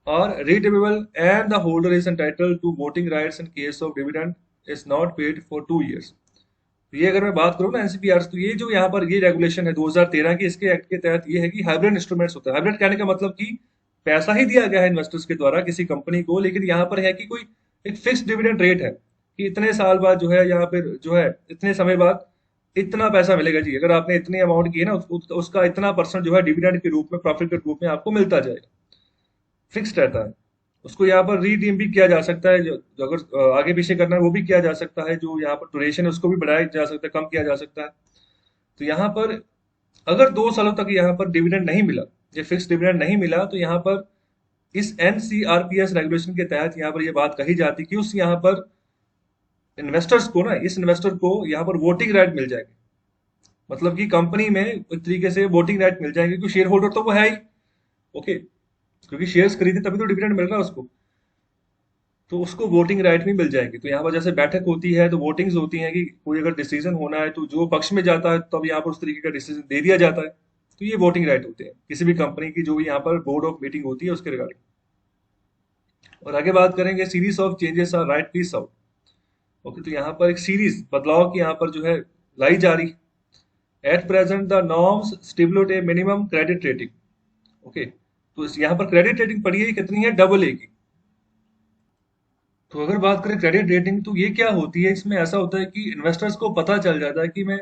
और redeemable and the holder is entitled to voting rights in case of dividend is not paid for 2 years। तो ये अगर मैं बात करूँ ना एनसीपीआर, तो ये जो यहाँ पर ये रेगुलेशन है 2013 की, इसके एक्ट के तहत ये है कि हाइब्रिड इंस्ट्रूमेंट्स होते हैं। हाइब्रिड कहने का मतलब कि पैसा ही दिया गया है इन्वेस्टर्स के द्वारा किसी कंपनी को, लेकिन यहाँ पर है कि कोई एक फिक्स्ड डिविडेंड रेट है कि इतने साल बाद जो है, यहाँ पर जो है इतने समय बाद इतना पैसा मिलेगा जी, अगर आपने इतनी अमाउंट की है ना, उसका इतना परसेंट जो है डिविडेंड के रूप में, प्रॉफिट के रूप में आपको मिलता जाएगा, फिक्स्ड रहता है। उसको यहाँ पर रीडीम भी किया जा सकता है, जो अगर आगे पीछे करना है वो भी किया जा सकता है, जो यहाँ पर ड्यूरेशन है उसको भी बढ़ाया जा सकता है, कम किया जा सकता है। तो यहाँ पर अगर 2 सालों तक यहाँ पर डिविडेंड नहीं मिला, ये फिक्स डिविडेंड नहीं मिला, तो यहाँ पर इस NCRPS रेगुलेशन के तहत यहाँ पर ये बात कही जाती कि उस यहाँ पर इन्वेस्टर्स को ना, इस इन्वेस्टर को यहाँ पर वोटिंग राइट मिल जाएगी। मतलब कि कंपनी में एक तरीके से वोटिंग राइट मिल जाएंगे, क्योंकि शेयर होल्डर तो वो है ही, ओके, क्योंकि शेयर्स खरीदे तभी तो डिविडेंड मिल रहा है उसको, तो उसको वोटिंग राइट भी मिल जाएंगे। तो यहाँ पर जैसे बैठक होती है तो वोटिंग्स होती हैं कि कोई अगर डिसीजन होना है तो जो पक्ष में जाता है तब यहाँ पर उस तरीके का डिसीजन दे दिया जाता है। तो ये वोटिंग राइट होते हैं किसी भी कंपनी की, जो भी यहाँ पर बोर्ड ऑफ मीटिंग होती है उसके रिगार्डिंग। और आगे बात करेंगे, series of changes are right piece out, okay, तो यहाँ पर एक सीरीज बदलाव की यहाँ पर जो है लाई जा रही। At present the norms stipulate A minimum credit rating, okay, तो यहाँ पर क्रेडिट रेटिंग पड़ी है कितनी है, AA की। तो अगर बात करें क्रेडिट रेटिंग, तो ये क्या होती है, इसमें ऐसा होता है कि इन्वेस्टर्स को पता चल जाता है कि मैं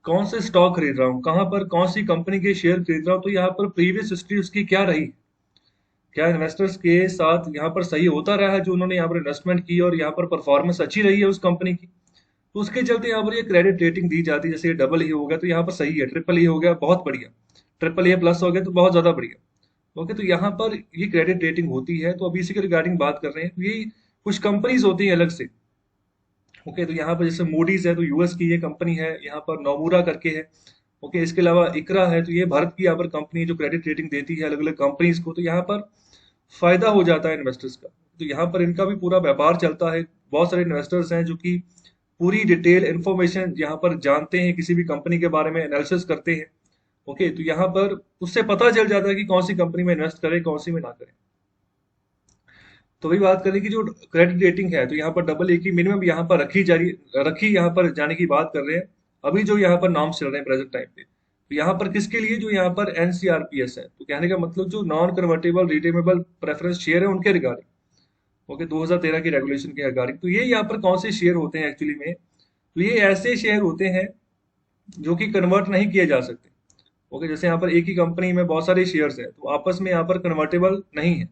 कौन से स्टॉक खरीद रहा हूँ, कहाँ पर कौन सी कंपनी के शेयर खरीद रहा हूँ, तो यहाँ पर प्रीवियस हिस्ट्री उसकी क्या रही, क्या इन्वेस्टर्स के साथ यहाँ पर सही होता रहा है जो उन्होंने यहाँ पर इन्वेस्टमेंट की, और यहाँ पर परफॉर्मेंस अच्छी रही है उस कंपनी की, तो उसके चलते यहाँ पर ये क्रेडिट रेटिंग दी जाती है। जैसे AA हो गया तो यहाँ पर सही है, AAA हो गया बहुत बढ़िया, AAA+ हो गया तो बहुत ज्यादा बढ़िया, ओके, तो यहाँ पर ये क्रेडिट रेटिंग होती है। तो अभी इसी के रिगार्डिंग बात कर रहे हैं। तो ये कुछ कंपनीज होती हैं अलग से, ओके, तो यहाँ पर जैसे मूडीज है तो यूएस की ये कंपनी है, यहाँ पर नोमुरा करके है, ओके, इसके अलावा इकरा है, तो ये भारत की यहाँ पर कंपनी जो क्रेडिट रेटिंग देती है अलग अलग कंपनीज को, तो यहाँ पर फायदा हो जाता है इन्वेस्टर्स का। तो यहाँ पर इनका भी पूरा व्यापार चलता है। बहुत सारे इन्वेस्टर्स हैं जो कि पूरी डिटेल इंफॉर्मेशन यहाँ पर जानते हैं, किसी भी कंपनी के बारे में एनालिसिस करते हैं। ओके, तो यहाँ पर उससे पता चल जाता है कि कौन सी कंपनी में इन्वेस्ट करें, कौन सी में ना करें। तो वही बात करें कि जो क्रेडिट रेटिंग है, तो यहाँ पर डबल ए की मिनिमम यहाँ पर रखी यहाँ पर जाने की बात कर रहे हैं। अभी जो यहाँ पर नॉर्म्स चल रहे हैं प्रेजेंट टाइम पे, तो यहाँ पर किसके लिए, जो यहाँ पर एनसीआरपीएस है, तो कहने का मतलब जो non convertible redeemable preference share है उनके रिगार्डिंग। ओके, 2013 की रेगुलेशन के रिगार्डिंग। तो ये यहाँ पर कौन से शेयर होते हैं एक्चुअली में, तो ये ऐसे शेयर होते हैं जो कि कन्वर्ट नहीं किए जा सकते। ओके, जैसे यहाँ पर एक ही कंपनी में बहुत सारे शेयर्स हैं, तो आपस में यहाँ पर कन्वर्टेबल नहीं है।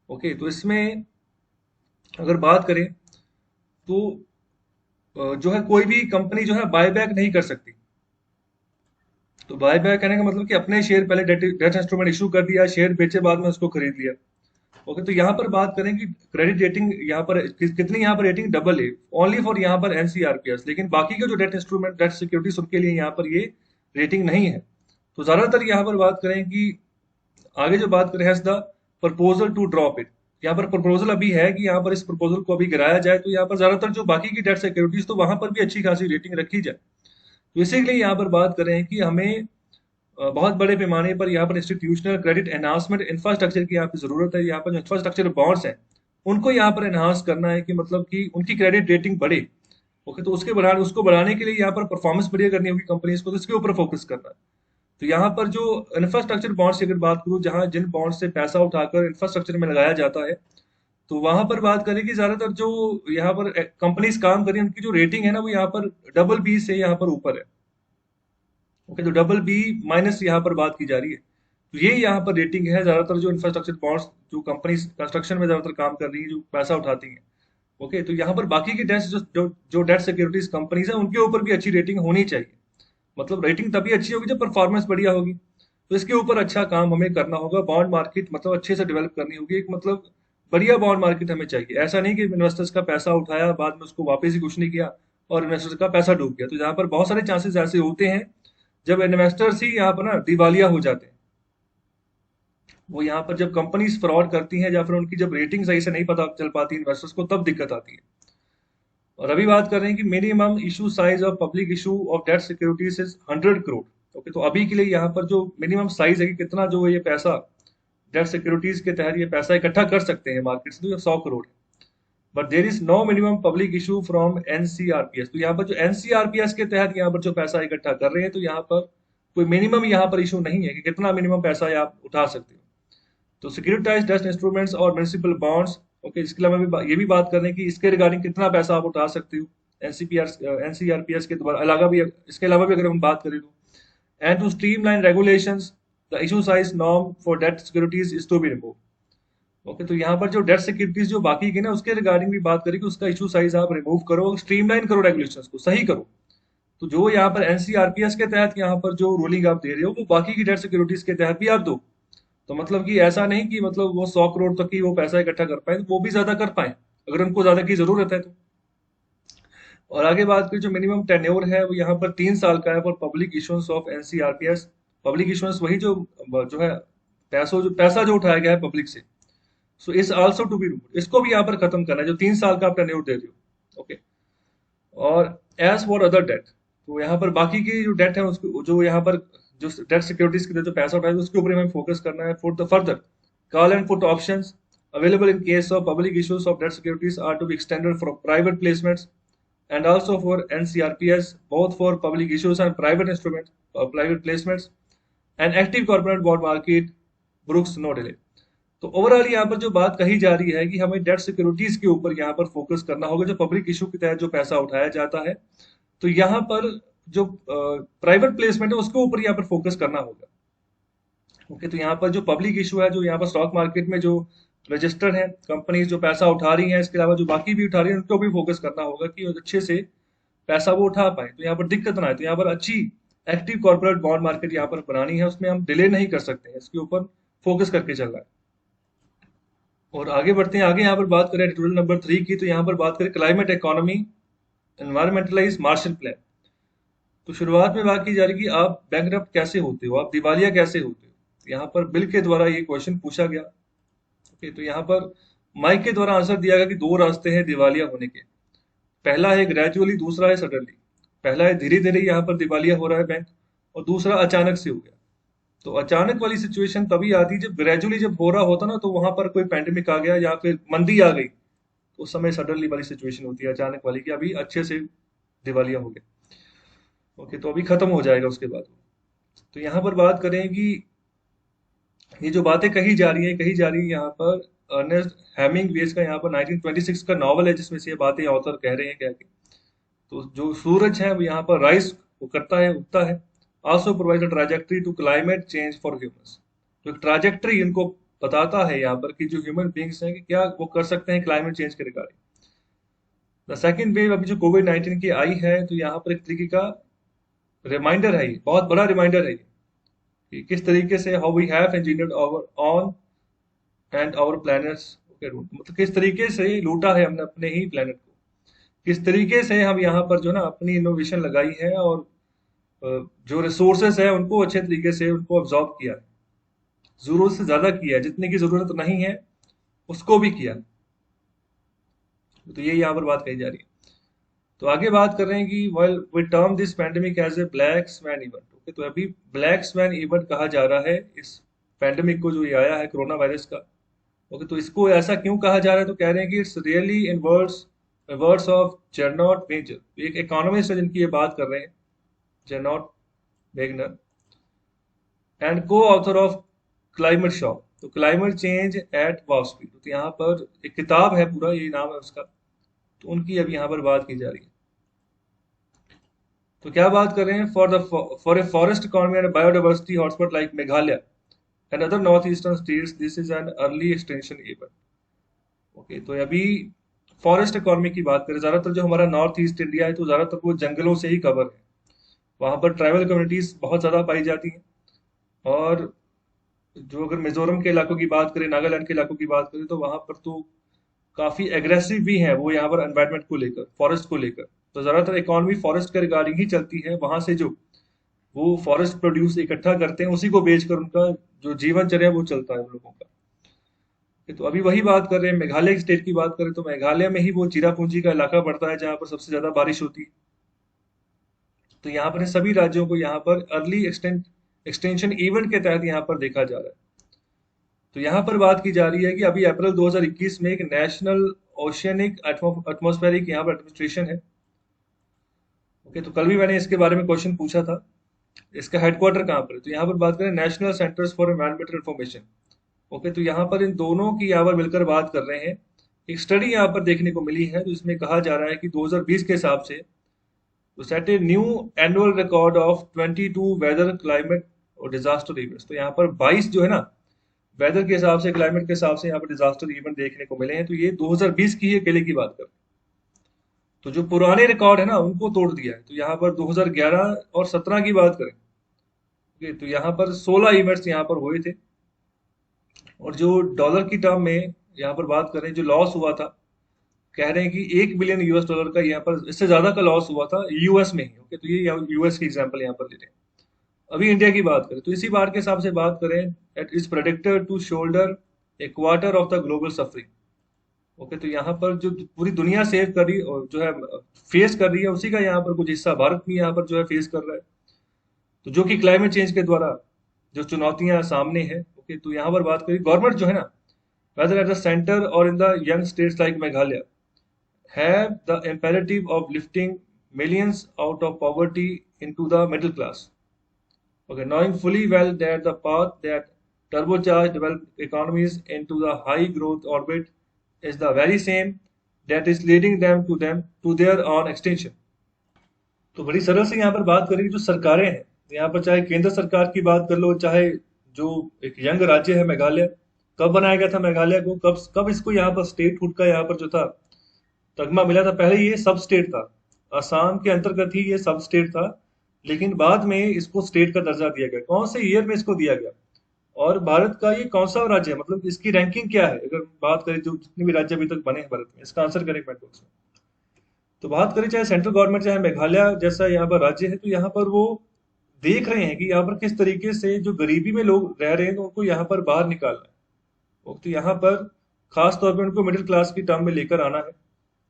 ओके, तो इसमें अगर बात करें तो जो है कोई भी कंपनी जो है बायबैक नहीं कर सकती। तो बायबैक कहने का मतलब कि अपने शेयर पहले डेट इंस्ट्रूमेंट इशू कर दिया, शेयर बेचे, बाद में उसको खरीद लिया। ओके, तो यहाँ पर बात करें कि क्रेडिट रेटिंग यहाँ पर कितनी यहाँ पर rating, double A only for यहाँ पर एनसीआरपीएस। लेकिन बाकी के जो डेट इंस्ट्रूमेंट, डेट सिक्योरिटीज, उनके लिए यहाँ पर ये रेटिंग नहीं है। तो ज्यादातर यहाँ पर बात करें कि आगे जो बात करें, has the proposal to drop it, यहाँ पर प्रपोजल अभी है कि यहाँ पर इस प्रपोजल को अभी गिराया जाए। तो यहाँ पर ज्यादातर जो बाकी की डेट सिक्योरिटीज, तो वहां पर भी अच्छी खासी रेटिंग रखी जाए। तो इसीलिए यहाँ पर बात करें कि हमें बहुत बड़े पैमाने पर यहाँ पर इंस्टीट्यूशनल क्रेडिट एनहांसमेंट इंफ्रास्ट्रक्चर की यहाँ पे जरूरत है। यहाँ पर जो इंफ्रास्ट्रक्चर बॉन्ड्स हैं उनको यहाँ पर एनहांस करना है, कि मतलब कि उनकी क्रेडिट रेटिंग बढ़े। ओके, तो उसको बढ़ाने के लिए यहाँ पर परफॉर्मेंस बढ़िया करनी होगी कंपनीज को, तो इसके ऊपर फोकस करना है। तो यहाँ पर जो इंफ्रास्ट्रक्चर बॉन्ड्स की अगर बात करूँ, जहाँ जिन बॉन्ड से पैसा उठाकर इंफ्रास्ट्रक्चर में लगाया जाता है, तो वहां पर बात करें कि ज्यादातर जो यहाँ पर कंपनीज काम कर रही है, उनकी जो रेटिंग है ना, वो यहाँ पर डबल बी से यहाँ पर ऊपर है। ओके, तो डबल बी माइनस यहाँ पर बात की जा रही है। तो ये यहाँ पर रेटिंग है ज्यादातर जो इंफ्रास्ट्रक्चर बॉन्ड्स, जो कंपनी कंस्ट्रक्शन में ज्यादातर काम कर रही है, जो पैसा उठाती हैं। ओके, तो यहाँ पर बाकी की डेट जो डेट सिक्योरिटीज कंपनीज है, उनके ऊपर भी अच्छी रेटिंग होनी चाहिए। मतलब रेटिंग तभी अच्छी होगी जब परफॉर्मेंस बढ़िया होगी। तो इसके ऊपर अच्छा काम हमें करना होगा। बॉन्ड मार्केट मतलब अच्छे से डेवलप करनी होगी, एक मतलब बढ़िया बॉन्ड मार्केट हमें चाहिए। ऐसा नहीं कि इन्वेस्टर्स का पैसा उठाया, बाद में उसको वापस ही कुछ नहीं किया और इन्वेस्टर्स का पैसा डूब गया। तो यहाँ पर बहुत सारे चांसेस ऐसे होते हैं जब इन्वेस्टर्स ही यहाँ पर ना दिवालिया हो जाते हैं। वो यहाँ पर जब कंपनीज फ्रॉड करती हैं, या फिर उनकी जब रेटिंग सही से नहीं पता चल पाती इन्वेस्टर्स को, तब दिक्कत आती है। और अभी बात कर रहे हैं कि minimum issue size of public issue of date securities is 100 crore. Okay, तो अभी के लिए यहाँ पर जो मिनिमम साइज है कि कितना जो ये पैसा डेट सिक्योरिटीज के तहत ये पैसा इकट्ठा कर सकते हैं मार्केट से, तो ये 100 करोड़ है। But there is no minimum public issue from NCRPS. तो यहाँ पर जो एनसीआरपीएस के तहत यहाँ पर जो पैसा इकट्ठा कर रहे हैं, तो यहाँ पर कोई मिनिमम यहाँ पर इशू नहीं है कि कितना मिनिमम पैसा ये आप उठा सकते हो। तो सिक्योरिटाइज डेट इंस्ट्रूमेंट्स और म्युनिसिपल बॉन्ड्स, ओके, इसके अलावा ये भी बात करने की इसके रिगार्डिंग कितना पैसा आप उठा सकते हो एनसीआरपीएस के द्वारा, अलावा भी, इसके अलावा भी अगर हम बात करें तो। And to streamline regulations, the issue size norm for debt securities is to be remove. Okay, तो यहाँ पर जो डेट सिक्योरिटीज जो बाकी की ना, उसके रिगार्डिंग भी बात करें कि उसका इशू साइज आप रिमूव करो, स्ट्रीमलाइन करो, रेगुलेशंस को सही करो। तो जो यहाँ पर एनसीआरपीएस के तहत यहाँ पर जो रूलिंग आप दे रहे हो, वो बाकी की डेट सिक्योरिटीज के तहत भी आप दो। तो मतलब कि ऐसा नहीं कि मतलब वो 100 करोड़ तक की वो पैसा इकट्ठा कर पाए, तो वो भी ज्यादा कर पाए अगर उनको ज्यादा की जरूरत है तो। और आगे बात करें, जो मिनिमम टेन्योर है वो यहाँ पर 3 साल का है for public issuance of NCRPS. Public issuance वही जो है पैसा जो उठाया गया है पब्लिक से। सो इस आल्सो टू बी रिमूव्ड, इसको भी यहाँ पर खत्म करना है, जो 3 साल का आप टेन्योर दे रहे हो। ओके, और एज फॉर अदर डेट, तो यहाँ पर बाकी की जो डेट है उसको, जो यहाँ पर जो डेट सिक्योरिटीज के लिए जो पैसा उठाया उसके ऊपर हमें फोकस करना है। For the further call and put options available in case of public issues of debt securities are to be extended for private placements and also for NCRPS, both for public issues and private instruments, private placements and active corporate bond market, Brooks no delay। तो overall यहाँ पर जो बात कही जा रही है कि हमें डेट सिक्योरिटीज के ऊपर यहाँ पर फोकस करना होगा, जो पब्लिक इशू के तहत जो पैसा उठाया जाता है। तो यहाँ पर जो प्राइवेट प्लेसमेंट है उसके ऊपर यहाँ पर फोकस करना होगा। ओके, तो यहाँ पर जो पब्लिक इशू है, जो यहाँ पर स्टॉक मार्केट में जो रजिस्टर्ड है कंपनीज जो पैसा उठा रही हैं, इसके अलावा जो बाकी भी उठा रही हैं, उनको भी फोकस करना होगा कि अच्छे से पैसा वो उठा पाए, तो यहाँ पर दिक्कत ना आए। तो यहाँ पर अच्छी एक्टिव कॉर्पोरेट बॉन्ड मार्केट यहाँ पर बनानी है, उसमें हम डिले नहीं कर सकते हैं, इसके ऊपर फोकस करके चल रहा है। और आगे बढ़ते हैं, आगे यहाँ पर बात करें एडिटोरियल नंबर 3 की, तो यहाँ पर बात करें क्लाइमेट इकोनॉमी एनवायरमेंटलाइज मार्शल प्लान। तो शुरुआत में बात की जा रही कि आप बैंकरप्ट कैसे होते हो, आप दिवालिया कैसे होते हो। यहाँ पर बिल के द्वारा ये क्वेश्चन पूछा गया। ओके, तो यहाँ पर माइक के द्वारा आंसर दिया गया कि दो रास्ते हैं दिवालिया होने के। पहला है ग्रेजुअली, दूसरा है सडनली। पहला है धीरे धीरे यहाँ पर दिवालिया हो रहा है बैंक, और दूसरा अचानक से हो गया। तो अचानक वाली सिचुएशन तभी आती है जब ग्रेजुअली जब हो रहा होता ना, तो वहां पर कोई पैंडेमिक आ गया या फिर मंदी आ गई, तो उस समय सडनली वाली सिचुएशन होती है, अचानक वाली, कि अभी अच्छे से दिवालिया हो गया। ओके, तो अभी खत्म हो जाएगा उसके बाद। तो यहाँ पर बात करें कि ये जो बातें कही जा रही है यहाँ पर अर्नेस्ट हेमिंग्वेज का, यहाँ पर 1926 का नॉवल है जिसमें से ये बातें ऑथर कह रहे हैं क्या कि, तो जो सूरज है वो यहाँ पर राइज वो करता है, उगता है। Also provide trajectory to climate change for humans. तो एक ट्राजेक्टरी इनको बताता है यहाँ पर कि जो ह्यूमन बींग्स हैं कि क्या वो कर सकते हैं क्लाइमेट चेंज के रिगार्डिंग। द सेकंड वेव अभी जो कोविड-19 की आई है, तो यहाँ पर एक तरीके का रिमाइंडर है, ये बहुत बड़ा रिमाइंडर है ये, कि किस तरीके से how we have engineered our own and our planets. मतलब किस तरीके से लूटा है हमने अपने ही प्लेनेट को, किस तरीके से हम यहाँ पर जो ना अपनी इनोवेशन लगाई है, और जो रिसोर्सेस है उनको अच्छे तरीके से उनको ऑब्जॉर्व किया है, जरूरत से ज्यादा किया है, जितने की जरूरत नहीं है उसको भी किया। तो ये यहाँ पर बात कही जा रही है। तो आगे बात कर रहे हैं कि well we term this pandemic as a black swan event. Okay, तो अभी ब्लैक स्वैन इवेंट कहा जा रहा है इस पैंडेमिक को, जो ये आया है कोरोना वायरस का। ओके, तो इसको ऐसा क्यों कहा जा रहा है, तो कह रहे हैं कि it's really in words of Gernot Major, एक इकोनॉमिस्ट है जिनकी ये बात कर रहे हैं, Gernot Wagner, and co author of Climate Shock, तो climate change at warp speed. तो यहाँ पर एक किताब है, पूरा यही नाम है उसका, तो उनकी अब यहाँ पर बात की जा रही है। तो क्या बात कर रहे हैं, for a forest economy and biodiversity hotspot like Meghalaya and other north eastern states, this is an early extension event. Okay, तो अभी फॉरेस्ट इकोनॉमी की बात करें, ज्यादातर जो हमारा नॉर्थ ईस्ट इंडिया है तो ज्यादातर वो जंगलों से ही कवर है। वहां पर ट्राइबल कम्युनिटीज बहुत ज्यादा पाई जाती हैं। और जो अगर मिजोरम के इलाकों की बात करें, नागालैंड के इलाकों की बात करें, तो वहां पर तो काफी एग्रेसिव भी हैं वो यहाँ पर एनवायरनमेंट को लेकर, फॉरेस्ट को लेकर। तो ज्यादातर इकोनॉमी फॉरेस्ट के रिगार्डिंग ही चलती है। वहां से जो वो फॉरेस्ट प्रोड्यूस इकट्ठा करते हैं उसी को बेचकर उनका जो जीवन चर्या वो चलता है उन लोगों का। तो अभी वही बात कर रहे हैं, मेघालय स्टेट की बात करें तो मेघालय में ही वो चिरापुंजी का इलाका पड़ता है जहाँ पर सबसे ज्यादा बारिश होती है। तो यहाँ पर इन सभी राज्यों को यहाँ पर अर्ली एक्सटेंशन इवेंट के तहत यहाँ पर देखा जा रहा है। तो यहाँ पर बात की जा रही है कि अभी अप्रैल 2021 में एक नेशनल ओशियनिक एटमॉस्फेरिक यहाँ पर एडमिनिस्ट्रेशन है। ओके, तो कल भी मैंने इसके बारे में क्वेश्चन पूछा था। इसका हेडक्वार्टर कहाँ पर है, तो यहाँ पर बात करें national centres for environmental information. Okay, तो यहाँ पर इन दोनों की यहाँ पर मिलकर बात कर रहे हैं। एक स्टडी यहाँ पर देखने को मिली है, तो इसमें कहा जा रहा है कि 2020 के हिसाब से तो set a new annual record of 22 weather climate और डिजास्टर इवेंट्स। तो यहाँ पर 22 जो है ना, वेदर के हिसाब से, क्लाइमेट के हिसाब से यहाँ पर डिजास्टर इवेंट देखने को मिले हैं। तो ये 2020 की ही अकेले की बात कर, तो जो पुराने रिकॉर्ड है ना उनको तोड़ दिया है। तो यहाँ पर 2011 और 17 की बात करें, okay, तो यहाँ पर 16 इवेंट्स यहाँ पर हुए थे। और जो डॉलर की टर्म में यहाँ पर बात करें, जो लॉस हुआ था, कह रहे हैं कि 1 बिलियन यूएस डॉलर का यहाँ पर, इससे ज्यादा का लॉस हुआ था यूएस में ही। ओके, तो ये यूएस की एग्जांपल यहाँ पर ले रहे हैं। अभी इंडिया की बात करें तो इसी बार के हिसाब से बात करें, it is predicted to shoulder a quarter of the global suffering. Okay, तो यहाँ पर जो पूरी दुनिया सेव कर रही और जो है फेस कर रही है, उसी का यहाँ पर कुछ हिस्सा भारत भी यहाँ पर जो है फेस कर रहा है। तो जो कि क्लाइमेट चेंज के द्वारा जो चुनौतियां सामने है। ओके, तो यहाँ पर बात करें, गवर्नमेंट जो है ना, वेदर एट द सेंटर और in the young states like Meghalaya, have the imperative of lifting millions out of poverty into the middle class. Okay, knowing fully well that the path that turbocharge developed economies into the high growth orbit is the very same that is leading them to their own extinction. तो बड़ी सरल से यहाँ पर बात करें, जो सरकारें हैं यहाँ पर, चाहे केंद्र सरकार की बात कर लो, चाहे जो एक यंग राज्य है मेघालय, कब बनाया गया था मेघालय को, कब कब इसको यहाँ पर स्टेटहुड का यहाँ पर जो था तगमा मिला था। पहले ये सब स्टेट था, असम के अंतर्गत ही ये सब स्टेट था, लेकिन बाद में इसको स्टेट का दर्जा दिया गया। कौन से ईयर में इसको दिया गया, और भारत का ये कौन सा राज्य है, मतलब इसकी रैंकिंग क्या है, अगर बात करें जो जितने भी राज्य अभी तक बने हैं भारत में, इसका आंसर करें कमेंट बॉक्स में। तो बात करें चाहे सेंट्रल गवर्नमेंट चाहे मेघालय जैसा यहाँ पर राज्य है, तो यहाँ पर वो देख रहे हैं कि यहाँ पर किस तरीके से जो गरीबी में लोग रह रहे हैं तो उनको यहाँ पर बाहर निकालना है। तो यहाँ पर खास तौर पे उनको मिडिल क्लास की टर्म में लेकर आना है।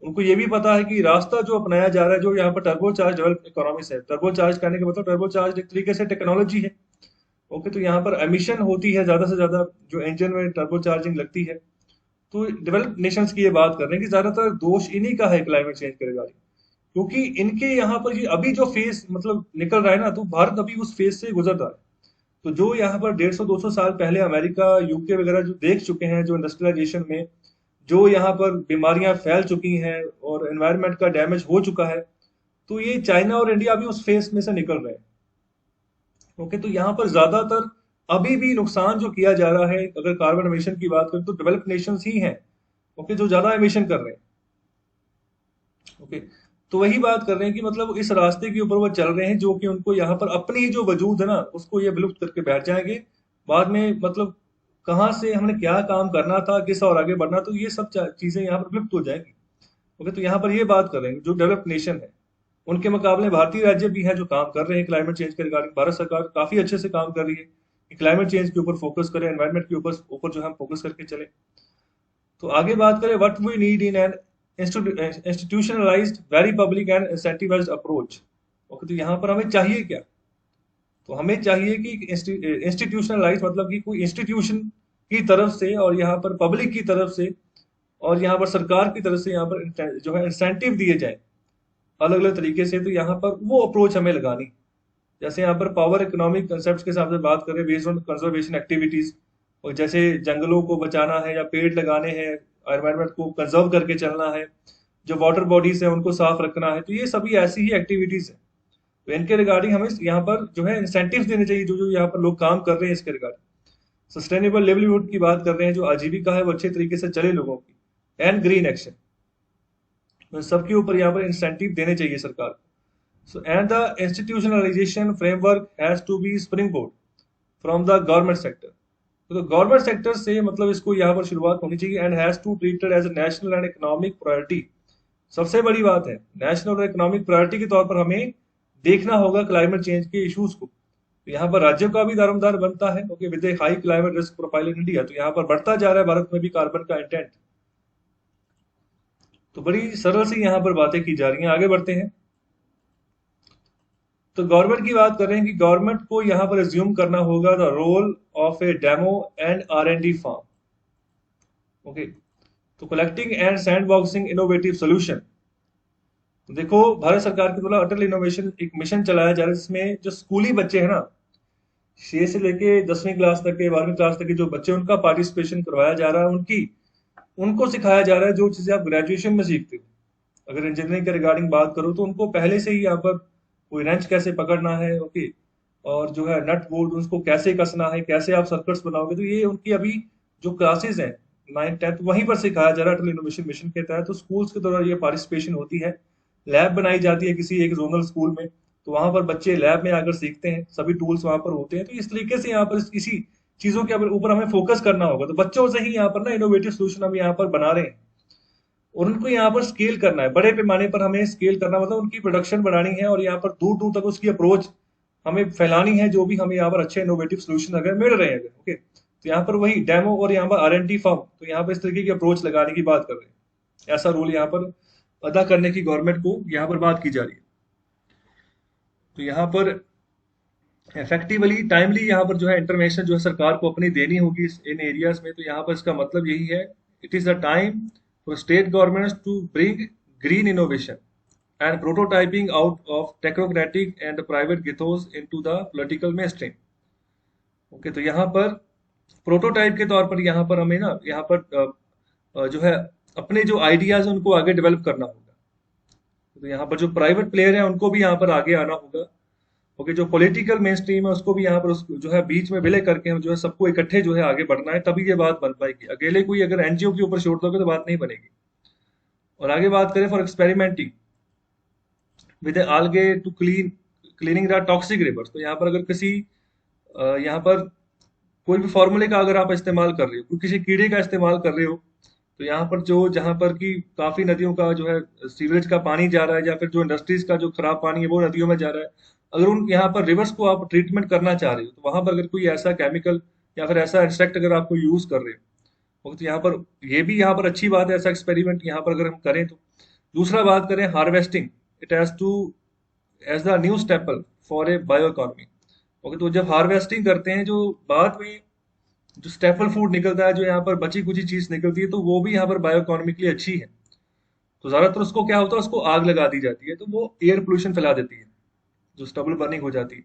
उनको ये भी पता है कि रास्ता जो अपनाया जा रहा है, जो यहाँ पर टर्बो चार्ज डेवलप इकोनॉमी से, टर्बो चार्ज करने के मतलब टर्बो चार्ज एक तरीके से टेक्नोलॉजी है। ओके, तो यहाँ पर एमिशन होती है ज्यादा से ज्यादा जो इंजन में टर्बो चार्जिंग लगती है। तो डेवलप्ड नेशंस की ये बात कर रहे हैं कि ज्यादातर दोष इन्हीं का है क्लाइमेट चेंज के रिगार्डिंग, क्योंकि इनके यहाँ पर ये अभी जो फेज मतलब निकल रहा है ना, तो भारत अभी उस फेज से गुजर रहा है। तो जो यहाँ पर 150-200 साल पहले अमेरिका यूके वगैरह जो देख चुके हैं, जो इंडस्ट्रियलाइजेशन में जो यहाँ पर बीमारियां फैल चुकी हैं और एनवायरनमेंट का डैमेज हो चुका है, तो ये चाइना और इंडिया अभी उस फेज में से निकल रहे हैं। ओके, तो यहाँ पर ज्यादातर अभी भी नुकसान जो किया जा रहा है, अगर कार्बन एमिशन की बात करें तो डेवलप्ड नेशंस ही हैं, ओके, जो ज्यादा एमिशन कर रहे हैं। ओके, तो वही बात कर रहे हैं कि मतलब इस रास्ते के ऊपर वो चल रहे हैं, जो कि उनको यहाँ पर अपनी जो वजूद है ना उसको ये विलुप्त करके बैठ जाएंगे बाद में। मतलब कहाँ से हमने क्या काम करना था, किस और आगे बढ़ना, तो ये सब चीजें यहाँ पर विलुप्त हो जाएंगी। ओके, तो यहाँ पर ये बात कर रहे हैं जो डेवलप्ड नेशन है उनके मुकाबले भारतीय राज्य भी हैं जो काम कर रहे हैं क्लाइमेट चेंज के रिगार्डिंग। भारत सरकार काफी अच्छे से काम कर रही है कि क्लाइमेट चेंज के ऊपर फोकस करें, एनवायरनमेंट के ऊपर ऊपर जो हम फोकस करके चले। तो आगे बात करें what we need in an institutionalised very public and incentivised approach. Okay, तो यहाँ पर हमें चाहिए क्या? तो हमें चाहिए कि इंस्टीट्यूशनलाइज मतलब कि कोई इंस्टीट्यूशन की तरफ से और यहाँ पर पब्लिक की तरफ से और यहाँ पर सरकार की तरफ से यहाँ पर जो है इंसेंटिव दिए जाए अलग अलग तरीके से। तो यहाँ पर वो अप्रोच हमें लगानी, जैसे यहाँ पर पावर इकोनॉमिक कंसेप्ट के हिसाब से बात करें बेस्ड ऑन कंजर्वेशन एक्टिविटीज, और जैसे जंगलों को बचाना है या पेड़ लगाने हैं, एनवायरनमेंट को कंजर्व करके चलना है, जो वाटर बॉडीज है उनको साफ रखना है, तो ये सभी ऐसी ही एक्टिविटीज है। तो इनके रिगार्डिंग हमें यहाँ पर जो है इंसेंटिव्स देने चाहिए, जो जो यहाँ पर लोग काम कर रहे हैं इसके रिगार्डिंग। सस्टेनेबल लिवलीहुड की बात कर रहे हैं, जो आजीविका है वो अच्छे तरीके से चले लोगों की, एंड ग्रीन एक्शन, तो सबके ऊपर यहाँ पर इंसेंटिव देने चाहिए सरकार को। So, and the institutionalization framework has to be springboard from the government sector. तो गवर्नमेंट सेक्टर से मतलब इसको यहाँ पर शुरुआत होनी चाहिए, and has to treated as a national and economic priority. सबसे बड़ी बात है नेशनल और इकोनॉमिक प्रायोरिटी के तौर पर हमें देखना होगा क्लाइमेट चेंज के इश्यूज को। तो यहाँ पर राज्यों का भी दारोमदार बनता है, okay, with A high climate risk profile in India. तो यहाँ पर बढ़ता जा रहा है भारत में भी कार्बन का इंटेंट। तो बड़ी सरल सी यहाँ पर बातें की जा रही हैं। आगे बढ़ते हैं। तो गवर्नमेंट की बात कर रहे हैं कि गवर्नमेंट को यहाँ पर एज्यूम करना होगा the role of a demo and R&D firm. Okay, तो collecting and sandboxing innovative solution. तो देखो भारत सरकार के द्वारा अटल इनोवेशन एक मिशन चलाया जा रहा है, जिसमें जो स्कूली बच्चे हैं ना, 6 से लेके 10वीं क्लास तक के 12वीं क्लास तक के जो बच्चे, उनका पार्टिसिपेशन करवाया जा रहा है। उनको सिखाया जा रहा है जो चीजें आप ग्रेजुएशन में सीखते हो। अगर इंजीनियरिंग के रिगार्डिंग बात करो तो उनको पहले से ही यहाँ पर कोई रेंच कैसे पकड़ना है, ओके, और जो है नट बोल्ट उसको कैसे कसना है, कैसे आप सर्किट्स बनाओगे, तो ये उनकी अभी जो क्लासेस हैं 9th-10th वहीं पर सिखाया जा रहा है अटल इनोवेशन मिशन के तहत। तो स्कूल्स के द्वारा ये पार्टिसिपेशन होती है, लैब बनाई जाती है किसी एक जोनल स्कूल में, तो वहां पर बच्चे लैब में आकर सीखते हैं, सभी टूल्स वहां पर होते हैं। तो इस तरीके से यहाँ पर इसी चीजों के ऊपर हमें फोकस करना होगा। तो बच्चों से ही यहाँ पर ना इनोवेटिव सोल्यूशन हम यहाँ पर बना रहे हैं, और उनको यहाँ पर स्केल करना है, बड़े पैमाने पर हमें स्केल करना, मतलब उनकी प्रोडक्शन बढ़ानी है और यहाँ पर दूर दूर तक उसकी अप्रोच हमें फैलानी है, जो भी हमें यहाँ पर अच्छे इनोवेटिव सोल्यूशन अगर मिल रहे हैं अगर, ओके। तो यहाँ पर वही डेमो और यहाँ पर R&D फर्म, तो यहाँ पर इस तरीके की अप्रोच लगाने की बात कर रहे हैं। ऐसा रोल यहाँ पर अदा करने की गवर्नमेंट को यहाँ पर बात की जा रही है। तो यहाँ पर इफेक्टिवली टाइमली यहाँ पर जो है इंटरवेंशन जो है सरकार को अपनी देनी होगी इन एरियाज में। तो यहाँ पर इसका मतलब यही है, it is the time for state governments to bring green innovation and prototyping out of technocratic and private ghettos into the political mainstream. Okay, तो यहाँ पर प्रोटोटाइप के तौर पर यहाँ पर हमें ना यहाँ पर जो है अपने जो आइडियाज उनको आगे डेवलप करना होगा। तो यहाँ पर जो प्राइवेट प्लेयर है उनको भी यहाँ पर आगे आना होगा। ओके, जो पॉलिटिकल मेन स्ट्रीम है उसको भी यहाँ पर जो है बीच में विलय करके हम जो है सबको इकट्ठे जो है आगे बढ़ना है, तभी ये बात बन पाएगी। अकेले कोई अगर एनजीओ के ऊपर छोड़ दोगे तो बात नहीं बनेगी। और आगे बात करें for experimenting with algae to cleaning the toxic rivers. तो यहाँ पर अगर किसी यहाँ पर कोई भी फॉर्मूले का अगर आप इस्तेमाल कर रहे हो, कोई किसी कीड़े का इस्तेमाल कर रहे हो तो यहाँ पर जो जहाँ पर कि काफी नदियों का जो है सीवरेज का पानी जा रहा है, या फिर जो इंडस्ट्रीज का जो खराब पानी है वो नदियों में जा रहा है, अगर उन यहाँ पर रिवर्स को आप ट्रीटमेंट करना चाह रहे हो, तो वहां पर अगर कोई ऐसा केमिकल या फिर ऐसा इंसेक्ट अगर आपको यूज कर रहे हो, तो यहाँ पर ये भी यहाँ पर अच्छी बात है, ऐसा एक्सपेरिमेंट यहाँ पर अगर हम करें तो। दूसरा बात करें harvesting, it has to as the new staple for a bio economy. Okay, तो जब हार्वेस्टिंग करते हैं, जो बाद में जो स्टेपल फूड निकलता है, जो यहाँ पर बची कुची चीज निकलती है, तो वो भी यहाँ पर बायो इकोनॉमी के लिए अच्छी है। तो ज्यादातर उसको क्या होता है, उसको आग लगा दी जाती है, तो वो एयर पोल्यूशन फैला देती है, जो स्टबल बर्निंग हो जाती है।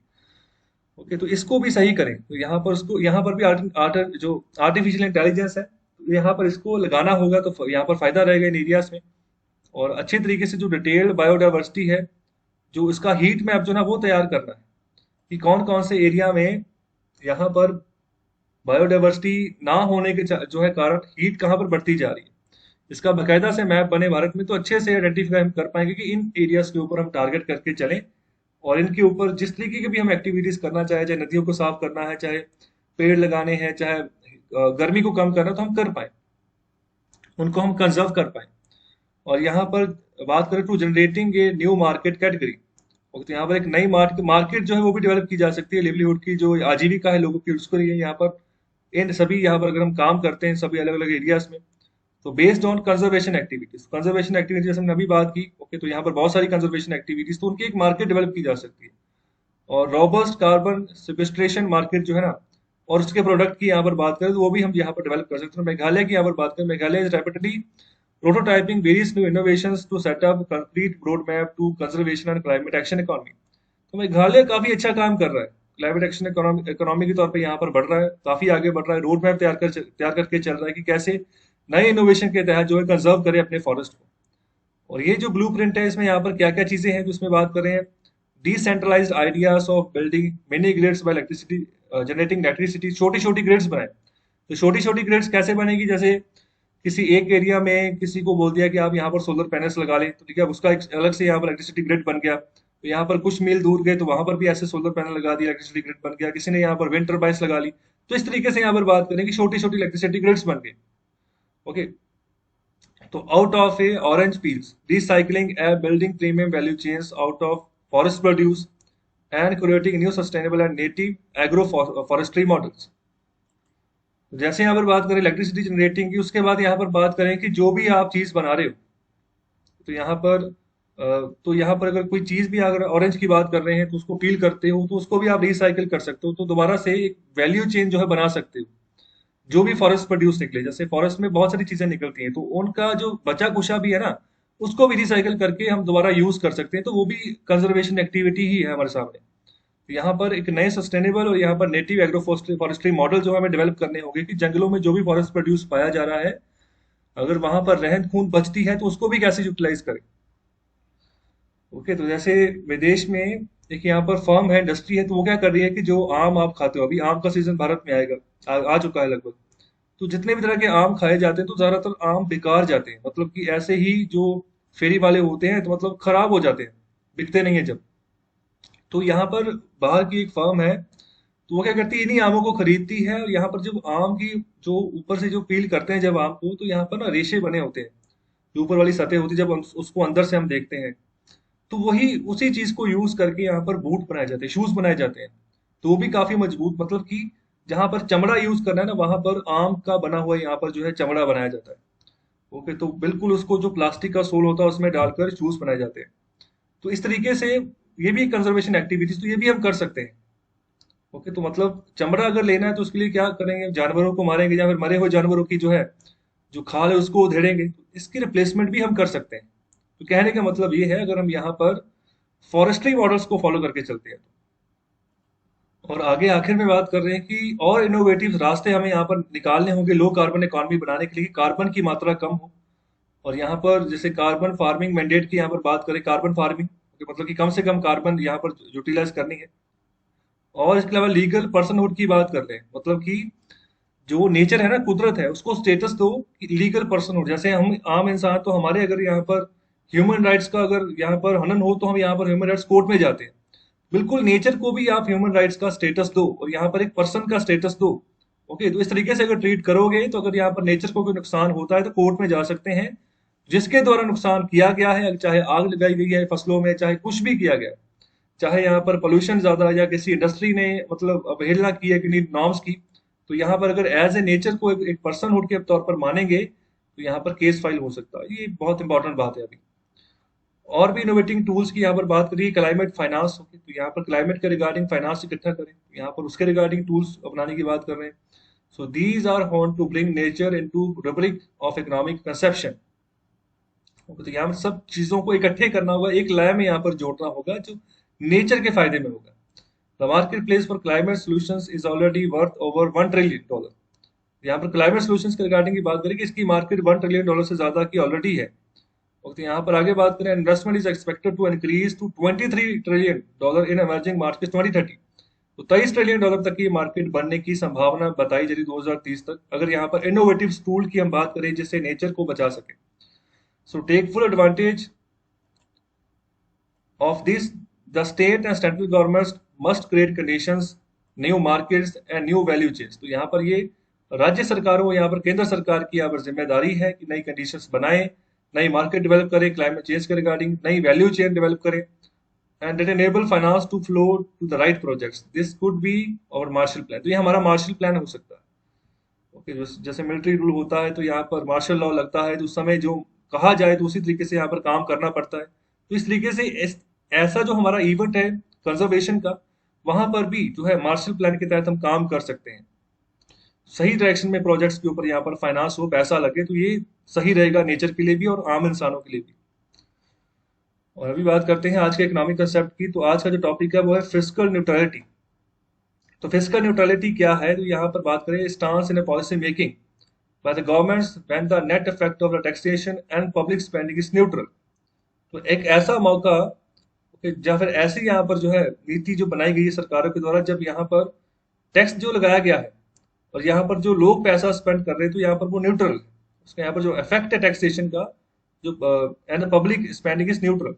ओके, तो इसको भी सही करें, तो यहाँ पर उसको यहाँ पर भी जो आर्टिफिशियल इंटेलिजेंस है, तो यहाँ पर इसको लगाना होगा, तो यहाँ पर फायदा रहेगा इन एरियाज में। और अच्छे तरीके से जो डिटेल्ड बायोडाइवर्सिटी है, जो इसका हीट मैप जो ना वो तैयार करना है, कि कौन कौन से एरिया में यहाँ पर बायोडाइवर्सिटी ना होने के जो है कारण हीट कहाँ पर बढ़ती जा रही है। इसका बकायदा से मैप बने भारत में, तो अच्छे से आइडेंटिफाई हम कर पाएंगे कि इन एरियाज के ऊपर हम टारगेट करके चलें, और इनके ऊपर जिस तरीके की भी हम एक्टिविटीज करना चाहे, चाहे नदियों को साफ करना है, चाहे पेड़ लगाने हैं, चाहे गर्मी को कम करना, तो हम कर पाए, उनको हम कंजर्व कर पाए। और यहाँ पर बात करें to generating a new market category, तो यहाँ पर एक नई मार्केट मार्केट जो है वो भी डेवलप की जा सकती है, लिवलीहुड की जो आजीविका है लोगों की, उसको लिए यहाँ पर इन सभी यहाँ पर अगर हम काम करते हैं सभी अलग अलग एरियाज में, तो बेस्ड ऑन कंजर्वेशन एक्टिविटीज जैसे हमने अभी बात की। ओके, तो यहाँ पर बहुत सारी कंजर्वेशन एक्टिविटीज, तो उनकी एक मार्केट डेवलप की जा सकती है। और रॉबस्ट कार्बन सिक्वेस्ट्रेशन मार्केट जो है ना, और उसके प्रोडक्ट की यहाँ पर बात करें, तो वो भी हम यहाँ पर डेवलप कर सकते हैं। मेघालय की यहाँ पर बात करें, Meghalaya is rapidly prototyping various new innovations to set up complete road map to conservation and climate action economy. तो मेघालय काफी अच्छा काम कर रहा है, क्लाइमेट एक्शन इकोनॉमी के तौर पे यहाँ पर बढ़ रहा है, काफी आगे बढ़ रहा है, रोड मैप तैयार करके चल रहा है कि कैसे नए इनोवेशन के तहत जो है कंजर्व करे अपने फॉरेस्ट को। और ये जो ब्लूप्रिंट है, इसमें यहाँ पर क्या क्या चीजें हैं, तो इसमें बात करें decentralised ideas of building mini grids by electricity, generating electricity, छोटी छोटी ग्रिड्स बनाए। तो छोटी छोटी ग्रिड्स कैसे बनेगी, जैसे किसी एक एरिया में किसी को बोल दिया कि आप यहाँ पर सोलर पैनल्स लगा लें, तो ठीक है, उसका एक अलग से यहाँ पर इलेक्ट्रिसिटी ग्रिड बन गया। तो यहाँ पर कुछ मील दूर गए तो वहां पर भी ऐसे सोलर पैनल लगा दिया, इलेक्ट्रिसिटी ग्रिड बन गया। किसी ने यहाँ पर विंड टर्बाइन्स लगा ली। तो इस तरीके से यहाँ पर बात करें कि छोटी छोटी इलेक्ट्रिसिटी ग्रिड्स बन गई। ओके, तो out of A orange peels recycling A building premium value chains out of forest produce and creating new sustainable and native agro forestry models. जैसे यहाँ पर बात करें इलेक्ट्रिसिटी जनरेटिंग की, उसके बाद यहाँ पर बात करें कि जो भी आप चीज बना रहे हो, तो यहाँ पर तो यहाँ पर अगर कोई चीज भी अगर ऑरेंज की बात कर रहे हैं, तो उसको पील करते हो तो उसको भी आप रिसाइकिल कर सकते हो, तो दोबारा से एक वैल्यू चेन जो है बना सकते हो। जो भी फॉरेस्ट प्रोड्यूस निकले, जैसे फॉरेस्ट में बहुत सारी चीजें निकलती हैं, तो उनका जो बचा कुचा भी है ना, उसको भी रिसाइकिल करके हम दोबारा यूज कर सकते हैं, तो वो भी कंजर्वेशन एक्टिविटी ही है हमारे सामने। तो यहाँ पर एक नए सस्टेनेबल और यहाँ पर नेटिव एग्रो फॉरेस्ट्री मॉडल जो हमें डेवलप करने होंगे, कि जंगलों में जो भी फॉरेस्ट प्रोड्यूस पाया जा रहा है, अगर वहां पर रहंद खूंद बचती है, तो उसको भी कैसे यूटिलाइज करें। ओके, तो जैसे विदेश में एक यहाँ पर फर्म है, इंडस्ट्री है, तो वो क्या कर रही है कि जो आम आप खाते हो, अभी आम का सीजन भारत में आएगा, आ चुका है लगभग। तो जितने भी तरह के आम खाए जाते हैं, तो ज्यादातर आम बेकार जाते हैं, मतलब कि ऐसे ही जो फेरी वाले होते हैं, तो मतलब खराब हो जाते हैं, बिकते नहीं है जब। तो यहाँ पर बाहर की एक फर्म है, तो वो क्या करती है, इन्हीं आमों को खरीदती है, और यहाँ पर जब आम की जो ऊपर से जो पील करते हैं जब आम को, तो यहाँ पर ना रेशे बने होते हैं, जो ऊपर वाली सतह होती है, जब उसको अंदर से हम देखते हैं, तो वही उसी चीज को यूज करके यहाँ पर बूट बनाए जाते हैं, शूज बनाए जाते हैं। तो वो भी काफी मजबूत, मतलब कि जहां पर चमड़ा यूज करना है ना, वहां पर आम का बना हुआ यहाँ पर जो है चमड़ा बनाया जाता है। ओके, तो बिल्कुल उसको जो प्लास्टिक का सोल होता है उसमें डालकर शूज बनाए जाते हैं। तो इस तरीके से ये भी कंजर्वेशन एक्टिविटीज, तो ये भी हम कर सकते हैं। ओके, तो मतलब चमड़ा अगर लेना है, तो उसके लिए क्या करेंगे, जानवरों को मारेंगे, या फिर मरे हुए जानवरों की जो है जो खाल है उसको उधेड़ेंगे, तो इसकी रिप्लेसमेंट भी हम कर सकते हैं। तो कहने का मतलब ये है, अगर हम यहाँ पर फॉरेस्ट्री मॉडल्स को फॉलो करके चलते हैं। और आगे आखिर में बात कर रहे हैं कि और इनोवेटिव रास्ते हमें यहाँ पर निकालने होंगे लो कार्बन इकोनॉमी बनाने के लिए, कि कार्बन की मात्रा कम हो। और यहाँ पर जैसे कार्बन फार्मिंग मैंडेट की यहाँ पर बात करें, कार्बन फार्मिंग मतलब कि कम से कम कार्बन यहाँ पर यूटिलाइज करनी है। और इसके अलावा लीगल पर्सनहुड की बात कर रहे हैं, मतलब कि जो नेचर है ना, कुदरत है, उसको स्टेटस दो लीगल पर्सनहुड। जैसे हम आम इंसान, तो हमारे अगर यहाँ पर ह्यूमन राइट्स का अगर यहाँ पर हनन हो, तो हम यहाँ पर ह्यूमन राइट्स कोर्ट में जाते हैं। बिल्कुल नेचर को भी आप ह्यूमन राइट्स का स्टेटस दो, और यहाँ पर एक पर्सन का स्टेटस दो, ओके, तो इस तरीके से अगर ट्रीट करोगे तो अगर यहाँ पर नेचर को कोई नुकसान होता है तो कोर्ट में जा सकते हैं, जिसके द्वारा नुकसान किया गया है, चाहे आग लगाई गई है फसलों में, चाहे कुछ भी किया गया है, चाहे यहाँ पर पोल्यूशन ज्यादा या किसी इंडस्ट्री ने मतलब अवहेलना की है किन्हीं नॉर्म्स की, तो यहाँ पर अगर एज ए नेचर को एक पर्सनहुड के तौर पर मानेंगे तो यहाँ पर केस फाइल हो सकता है। ये बहुत इंपॉर्टेंट बात है अभी। और भी इनोवेटिंग टूल्स की यहाँ पर बात करिए, क्लाइमेट फाइनेंस होगी, तो यहाँ पर क्लाइमेट के रिगार्डिंग फाइनेंस इकट्ठा करें, यहाँ पर उसके रिगार्डिंग टूल्स अपनाने की बात कर रहे हैं। So these are haunt to bring nature into rubric of economic conception. तो यहाँ पर सब चीजों को इकट्ठे करना होगा, एक लय में यहाँ पर जोड़ना होगा जो नेचर के फायदे में होगा। The market place for climate solutions is already worth over $1 trillion. यहाँ पर क्लाइमेट सॉल्यूशंस के रिगार्डिंग की बात करें कि इसकी मार्केट $1 ट्रिलियन से ज्यादा की ऑलरेडी है। तो यहाँ पर आगे बात करें, investment is expected to increase to $23 trillion in emerging market 2030। तो $23 ट्रिलियन तक की मार्केट बनने की संभावना बताई जा रही 2030 तक, अगर यहाँ पर इनोवेटिव टूल की हम बात करें जिससे नेचर को बचा सके। So take full advantage of this, the state and central governments must create conditions, new markets and new value chains। तो यहाँ पर ये राज्य सरकारों, यहाँ पर केंद्र सरकार की यहाँ पर जिम्मेदारी है कि नई कंडीशंस बनाए, नई मार्केट डेवलप करे, क्लाइमेट चेंज के रिगार्डिंग नई वैल्यू चेन डेवलप करे, and it enable finance to flow to the right projects. This could be our Marshall plan. तो ये हमारा मार्शल प्लान हो सकता है। ओके, जैसे मिलिट्री रूल होता है तो यहाँ पर मार्शल लॉ लगता है, तो उस समय जो कहा जाए तो उसी तरीके से यहाँ पर काम करना पड़ता है। तो इस तरीके से ऐसा जो हमारा इवेंट है कंजर्वेशन का, वहां पर भी जो है मार्शल प्लान के तहत हम काम कर सकते हैं। सही डायरेक्शन में प्रोजेक्ट्स के ऊपर यहाँ पर फाइनेंस हो, पैसा लगे, तो ये सही रहेगा नेचर के लिए भी और आम इंसानों के लिए भी। और अभी बात करते हैं आज के इकोनॉमिक कंसेप्ट की। तो आज का जो टॉपिक है वो है फिस्कल न्यूट्रलिटी। तो फिस्कल न्यूट्रलिटी क्या है, तो यहाँ पर बात करें, stance in policy making by the governments when the net effect of the taxation and public spending is neutral. तो एक ऐसा मौका, या फिर ऐसी यहाँ पर जो है नीति जो बनाई गई है सरकारों के द्वारा, जब यहाँ पर टैक्स जो लगाया गया है और यहाँ पर जो लोग पैसा स्पेंड कर रहे हैं, तो यहाँ पर वो न्यूट्रल है। उसका यहाँ पर जो इफेक्ट है टैक्सेशन का, जो and public spending is neutral,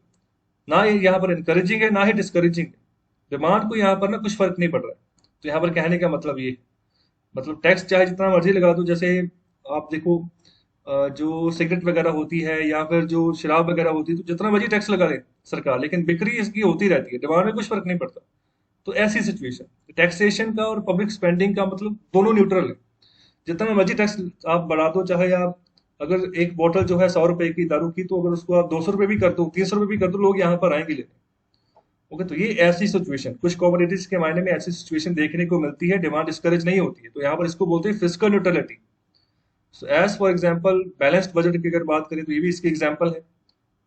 ना ये यहाँ पर इनकरेजिंग है ना ही डिस्करेजिंग है। डिमांड को यहाँ पर ना कुछ फर्क नहीं पड़ रहा है। तो यहाँ पर कहने का मतलब ये है, मतलब टैक्स चाहे जितना मर्जी लगा दो। जैसे आप देखो, जो सिगरेट वगैरह होती है या फिर जो शराब वगैरह होती है, तो जितना मर्जी टैक्स लगा दे सरकार, लेकिन बिक्री इसकी होती रहती है, डिमांड में कुछ फर्क नहीं पड़ता। तो ऐसी सिचुएशन, टैक्सेशन का और पब्लिक स्पेंडिंग का मतलब दोनों न्यूट्रल है। जितना मर्जी टैक्स आप बढ़ा दो, चाहे आप अगर एक बोतल जो है 100 रुपए की दारू की, तो अगर उसको आप 200 रुपए भी कर दो, 300 रुपए भी कर दो, लोग यहाँ पर आएंगे लेने। ओके, तो ये ऐसी सिचुएशन, कुछ कमोडिटीज के मायने में ऐसी सिचुएशन देखने को मिलती है, डिमांड डिस्करेज नहीं होती है, तो यहाँ पर इसको बोलते हैं fiscal neutrality. So as for example balanced budget की अगर बात करें तो ये भी इसकी एग्जाम्पल है।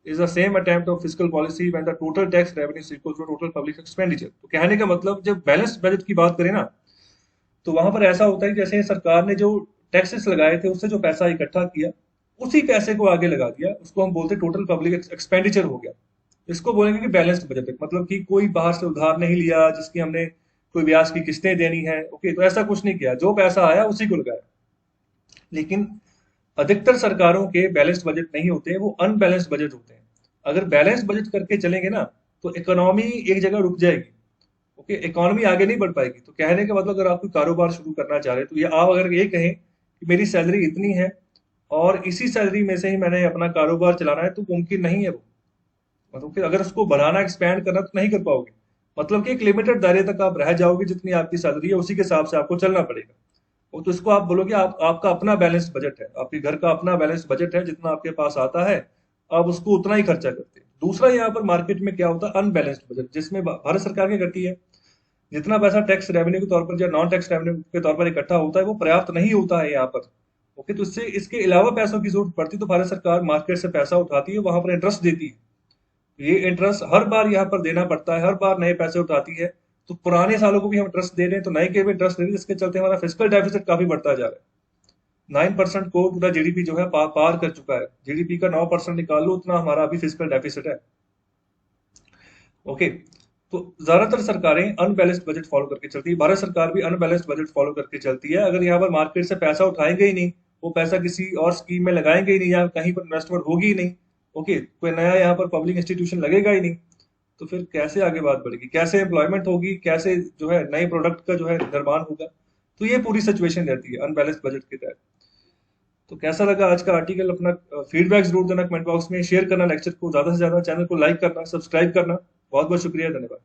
Is the same attempt of fiscal policy when the total tax revenue equals to total public expenditure. तो कहने का मतलब, जब बैलेंस्ड बजट की बात करें ना, तो वहां पर ऐसा होता है जैसे सरकार ने जो टैक्सेस लगाए थे उससे जो पैसा इकट्ठा किया, उसी पैसे को आगे लगा दिया, उसको हम बोलते हैं टोटल पब्लिक एक्सपेंडिचर हो गया। इसको बोलेंगे कि बैलेंस्ड बजट है, मतलब कि कोई बाहर से उधार नहीं लिया जिसकी हमने कोई ब्याज की किस्तें देनी है। ओके, तो ऐसा कुछ नहीं किया, जो पैसा आया उसी को लगाया। लेकिन अधिकतर सरकारों के बैलेंस्ड बजट नहीं होते हैं, वो अनबैलेंस्ड बजट होते हैं। अगर बैलेंस्ड बजट करके चलेंगे ना, तो इकोनॉमी एक जगह रुक जाएगी। ओके, इकोनॉमी आगे नहीं बढ़ पाएगी। तो कहने का मतलब, अगर आप कोई कारोबार शुरू करना चाह रहे हैं, तो ये आप अगर ये कहें कि मेरी सैलरी इतनी है और इसी सैलरी में से ही मैंने अपना कारोबार चलाना है, तो मुमकिन नहीं है वो। मतलब कि अगर उसको बढ़ाना, एक्सपैंड करना, तो नहीं कर पाओगे। मतलब कि एक लिमिटेड दायरे तक आप रह जाओगे, जितनी आपकी सैलरी है उसी के हिसाब से आपको चलना पड़ेगा। और तो इसको आप बोलोगे आपका अपना बैलेंस बजट है, आपके घर का अपना बैलेंस बजट है, जितना आपके पास आता है आप उसको उतना ही खर्चा करते हैं। दूसरा, यहाँ पर मार्केट में क्या होता है, अनबैलेंस्ड बजट, जिसमें भारत सरकार क्या करती है, जितना पैसा टैक्स रेवेन्यू के तौर पर या नॉन टैक्स रेवेन्यू के तौर पर इकट्ठा होता है, वो पर्याप्त नहीं होता है यहाँ पर। ओके, तो इससे इसके अलावा पैसों की जरूरत पड़ती है, तो भारत सरकार मार्केट से पैसा उठाती है, वहां पर इंटरेस्ट देती है। ये इंटरेस्ट हर बार यहाँ पर देना पड़ता है, हर बार नए पैसे उठाती है। तो पुराने सालों को भी हम इंटरेस्ट दे रहे हैं, तो नए के भी इंटरेस्ट दे रहे हैं, जिसके चलते हमारा फिस्कल डेफिसिट काफी बढ़ता जा रहा है। 9% को पूरा जीडीपी जो है पार कर चुका है। जीडीपी का 9% निकाल लो, उतना हमारा अभी फिस्कल डेफिसिट है। ओके, तो ज्यादातर सरकारें अनबैलेंस्ड बजट फॉलो करके चलती है, भारत सरकार भी अनबैलेंस्ड बजट फॉलो करके चलती है। अगर यहाँ पर मार्केट से पैसा उठाएंगे ही नहीं, वो पैसा किसी और स्कीम में लगाएंगे ही नहीं, या कहीं पर इन्वेस्टमेंट होगी ही नहीं, ओके, कोई नया यहाँ पर पब्लिक इंस्टीट्यूशन लगेगा ही नहीं, तो फिर कैसे आगे बात बढ़ेगी, कैसे एम्प्लॉयमेंट होगी, कैसे जो है नए प्रोडक्ट का जो है निर्माण होगा। तो ये पूरी सिचुएशन रहती है अनबैलेंस्ड बजट के तहत। तो कैसा लगा आज का आर्टिकल? अपना फीडबैक जरूर देना कमेंट बॉक्स में, शेयर करना लेक्चर को ज्यादा से ज्यादा, चैनल को लाइक करना, सब्सक्राइब करना। बहुत बहुत शुक्रिया, धन्यवाद।